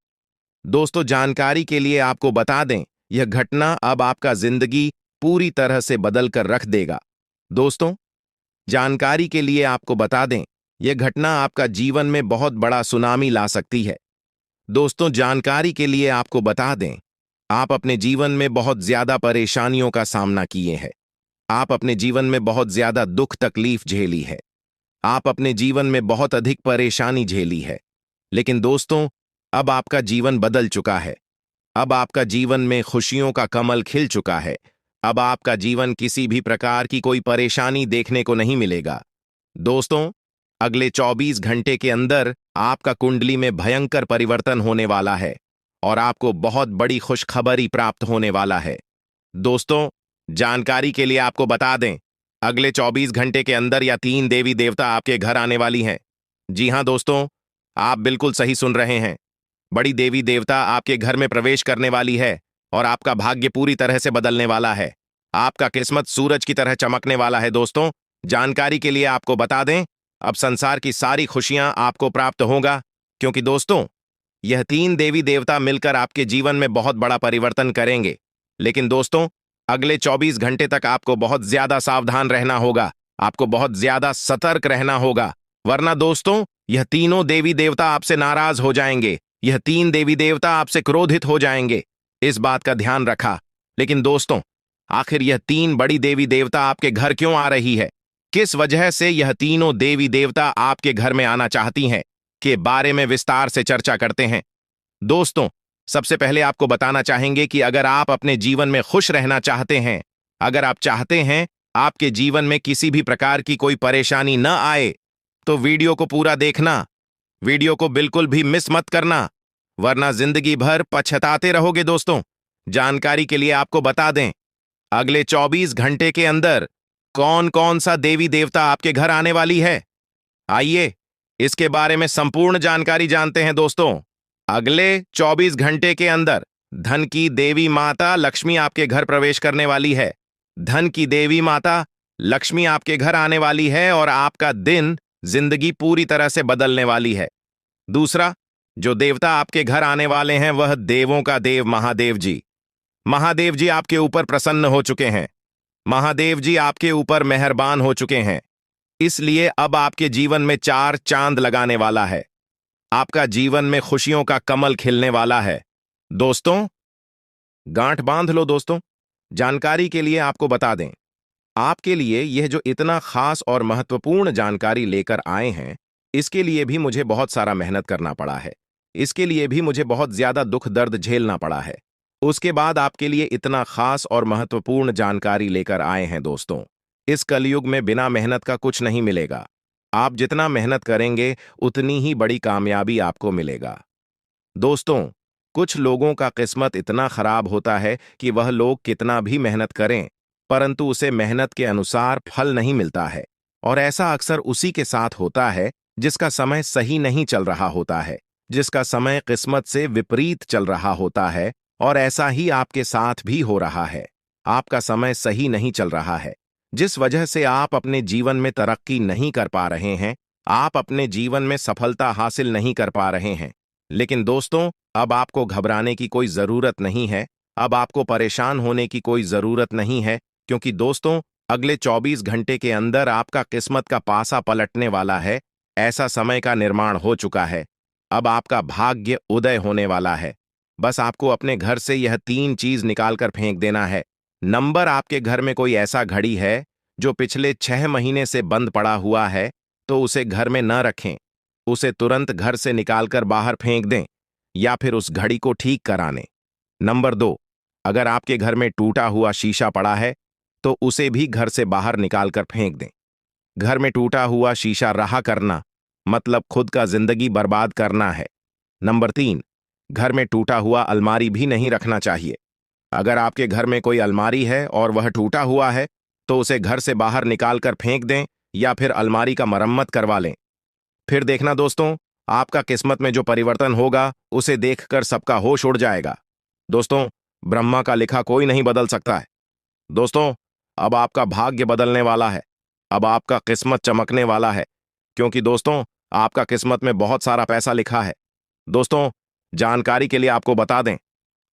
B: दोस्तों, जानकारी के लिए आपको बता दें, यह घटना अब आपका जिंदगी पूरी तरह से बदल कर रख देगा। दोस्तों, जानकारी के लिए आपको बता दें, यह घटना आपका जीवन में बहुत बड़ा सुनामी ला सकती है। दोस्तों, जानकारी के लिए आपको बता दें, आप अपने जीवन में बहुत ज्यादा परेशानियों का सामना किए हैं। आप अपने जीवन में बहुत ज्यादा दुख तकलीफ झेली है। आप अपने जीवन में बहुत अधिक परेशानी झेली है। लेकिन दोस्तों, अब आपका जीवन बदल चुका है। अब आपका जीवन में खुशियों का कमल खिल चुका है। अब आपका जीवन किसी भी प्रकार की कोई परेशानी देखने को नहीं मिलेगा। दोस्तों, अगले 24 घंटे के अंदर आपका कुंडली में भयंकर परिवर्तन होने वाला है और आपको बहुत बड़ी खुशखबरी प्राप्त होने वाला है। दोस्तों, जानकारी के लिए आपको बता दें, अगले 24 घंटे के अंदर या 3 देवी देवता आपके घर आने वाली हैं। जी हां दोस्तों, आप बिल्कुल सही सुन रहे हैं। बड़ी देवी देवता आपके घर में प्रवेश करने वाली है और आपका भाग्य पूरी तरह से बदलने वाला है। आपका किस्मत सूरज की तरह चमकने वाला है। दोस्तों, जानकारी के लिए आपको बता दें, अब संसार की सारी खुशियां आपको प्राप्त होगा, क्योंकि दोस्तों, यह 3 देवी देवता मिलकर आपके जीवन में बहुत बड़ा परिवर्तन करेंगे। लेकिन दोस्तों, अगले 24 घंटे तक आपको बहुत ज्यादा सावधान रहना होगा। आपको बहुत ज्यादा सतर्क रहना होगा, वरना दोस्तों, यह तीनों देवी देवता आपसे नाराज हो जाएंगे। यह 3 देवी देवता आपसे क्रोधित हो जाएंगे। इस बात का ध्यान रखा। लेकिन दोस्तों, आखिर यह 3 बड़ी देवी देवता आपके घर क्यों आ रही है? किस वजह से यह तीनों देवी देवता आपके घर में आना चाहती हैं के बारे में विस्तार से चर्चा करते हैं। दोस्तों, सबसे पहले आपको बताना चाहेंगे कि अगर आप अपने जीवन में खुश रहना चाहते हैं, अगर आप चाहते हैं आपके जीवन में किसी भी प्रकार की कोई परेशानी न आए, तो वीडियो को पूरा देखना। वीडियो को बिल्कुल भी मिस मत करना, वरना जिंदगी भर पछताते रहोगे। दोस्तों, जानकारी के लिए आपको बता दें, अगले 24 घंटे के अंदर कौन कौन सा देवी देवता आपके घर आने वाली है, आइए इसके बारे में संपूर्ण जानकारी जानते हैं। दोस्तों, अगले 24 घंटे के अंदर धन की देवी माता लक्ष्मी आपके घर प्रवेश करने वाली है। धन की देवी माता लक्ष्मी आपके घर आने वाली है और आपका दिन, जिंदगी पूरी तरह से बदलने वाली है। दूसरा, जो देवता आपके घर आने वाले हैं वह देवों का देव महादेव जी। महादेव जी आपके ऊपर प्रसन्न हो चुके हैं। महादेव जी आपके ऊपर मेहरबान हो चुके हैं। इसलिए अब आपके जीवन में 4 चांद लगाने वाला है। आपका जीवन में खुशियों का कमल खिलने वाला है। दोस्तों, गांठ बांध लो। दोस्तों, जानकारी के लिए आपको बता दें, आपके लिए यह जो इतना खास और महत्वपूर्ण जानकारी लेकर आए हैं, इसके लिए भी मुझे बहुत सारा मेहनत करना पड़ा है। इसके लिए भी मुझे बहुत ज्यादा दुख दर्द झेलना पड़ा है। उसके बाद आपके लिए इतना खास और महत्वपूर्ण जानकारी लेकर आए हैं। दोस्तों, इस कलयुग में बिना मेहनत का कुछ नहीं मिलेगा। आप जितना मेहनत करेंगे उतनी ही बड़ी कामयाबी आपको मिलेगा। दोस्तों, कुछ लोगों का किस्मत इतना खराब होता है कि वह लोग कितना भी मेहनत करें, परंतु उसे मेहनत के अनुसार फल नहीं मिलता है। और ऐसा अक्सर उसी के साथ होता है जिसका समय सही नहीं चल रहा होता है, जिसका समय किस्मत से विपरीत चल रहा होता है। और ऐसा ही आपके साथ भी हो रहा है। आपका समय सही नहीं चल रहा है, जिस वजह से आप अपने जीवन में तरक्की नहीं कर पा रहे हैं। आप अपने जीवन में सफलता हासिल नहीं कर पा रहे हैं। लेकिन दोस्तों, अब आपको घबराने की कोई जरूरत नहीं है। अब आपको परेशान होने की कोई जरूरत नहीं है, क्योंकि दोस्तों, अगले 24 घंटे के अंदर आपका किस्मत का पासा पलटने वाला है। ऐसा समय का निर्माण हो चुका है। अब आपका भाग्य उदय होने वाला है। बस आपको अपने घर से यह 3 चीज निकालकर फेंक देना है। नंबर, आपके घर में कोई ऐसा घड़ी है जो पिछले 6 महीने से बंद पड़ा हुआ है, तो उसे घर में न रखें। उसे तुरंत घर से निकालकर बाहर फेंक दें या फिर उस घड़ी को ठीक कराने। नंबर 2, अगर आपके घर में टूटा हुआ शीशा पड़ा है तो उसे भी घर से बाहर निकालकर फेंक दें। घर में टूटा हुआ शीशा रहा करना मतलब खुद का जिंदगी बर्बाद करना है। नंबर 3, घर में टूटा हुआ अलमारी भी नहीं रखना चाहिए। अगर आपके घर में कोई अलमारी है और वह टूटा हुआ है तो उसे घर से बाहर निकालकर फेंक दें या फिर अलमारी का मरम्मत करवा लें। फिर देखना दोस्तों, आपका किस्मत में जो परिवर्तन होगा उसे देखकर सबका होश उड़ जाएगा। दोस्तों, ब्रह्मा का लिखा कोई नहीं बदल सकता है। दोस्तों, अब आपका भाग्य बदलने वाला है। अब आपका किस्मत चमकने वाला है, क्योंकि दोस्तों, आपका किस्मत में बहुत सारा पैसा लिखा है। दोस्तों, जानकारी के लिए आपको बता दें,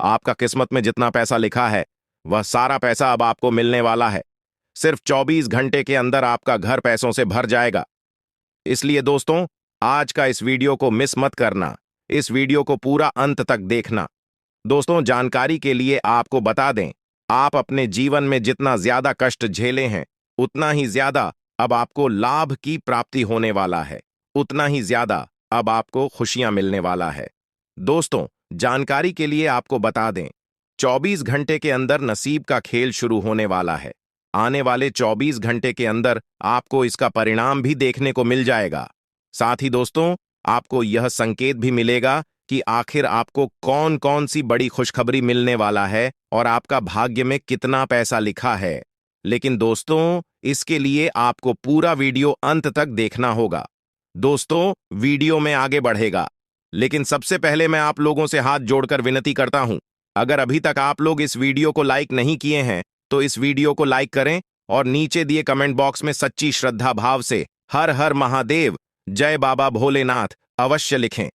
B: आपका किस्मत में जितना पैसा लिखा है वह सारा पैसा अब आपको मिलने वाला है। सिर्फ 24 घंटे के अंदर आपका घर पैसों से भर जाएगा। इसलिए दोस्तों, आज का इस वीडियो को मिस मत करना। इस वीडियो को पूरा अंत तक देखना। दोस्तों, जानकारी के लिए आपको बता दें, आप अपने जीवन में जितना ज्यादा कष्ट झेले हैं, उतना ही ज्यादा अब आपको लाभ की प्राप्ति होने वाला है, उतना ही ज्यादा अब आपको खुशियां मिलने वाला है। दोस्तों, जानकारी के लिए आपको बता दें, 24 घंटे के अंदर नसीब का खेल शुरू होने वाला है। आने वाले 24 घंटे के अंदर आपको इसका परिणाम भी देखने को मिल जाएगा। साथ ही दोस्तों, आपको यह संकेत भी मिलेगा कि आखिर आपको कौन कौन सी बड़ी खुशखबरी मिलने वाला है और आपका भाग्य में कितना पैसा लिखा है। लेकिन दोस्तों, इसके लिए आपको पूरा वीडियो अंत तक देखना होगा। दोस्तों, वीडियो में आगे बढ़ेगा, लेकिन सबसे पहले मैं आप लोगों से हाथ जोड़कर विनती करता हूं, अगर अभी तक आप लोग इस वीडियो को लाइक नहीं किए हैं तो इस वीडियो को लाइक करें और नीचे दिए कमेंट बॉक्स में सच्ची श्रद्धा भाव से हर हर महादेव, जय बाबा भोलेनाथ अवश्य लिखें।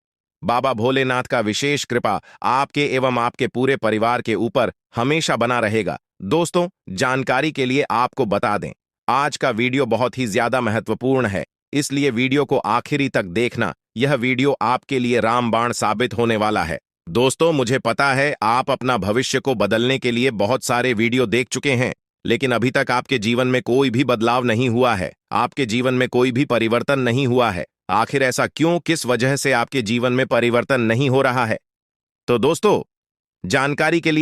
B: बाबा भोलेनाथ का विशेष कृपा आपके एवं आपके पूरे परिवार के ऊपर हमेशा बना रहेगा। दोस्तों, जानकारी के लिए आपको बता दें, आज का वीडियो बहुत ही ज्यादा महत्वपूर्ण है, इसलिए वीडियो को आखिरी तक देखना। यह वीडियो आपके लिए रामबाण साबित होने वाला है। दोस्तों, मुझे पता है आप अपना भविष्य को बदलने के लिए बहुत सारे वीडियो देख चुके हैं, लेकिन अभी तक आपके जीवन में कोई भी बदलाव नहीं हुआ है, आपके जीवन में कोई भी परिवर्तन नहीं हुआ है। आखिर ऐसा क्यों, किस वजह से आपके जीवन में परिवर्तन नहीं हो रहा है? तो दोस्तों, जानकारी के लिए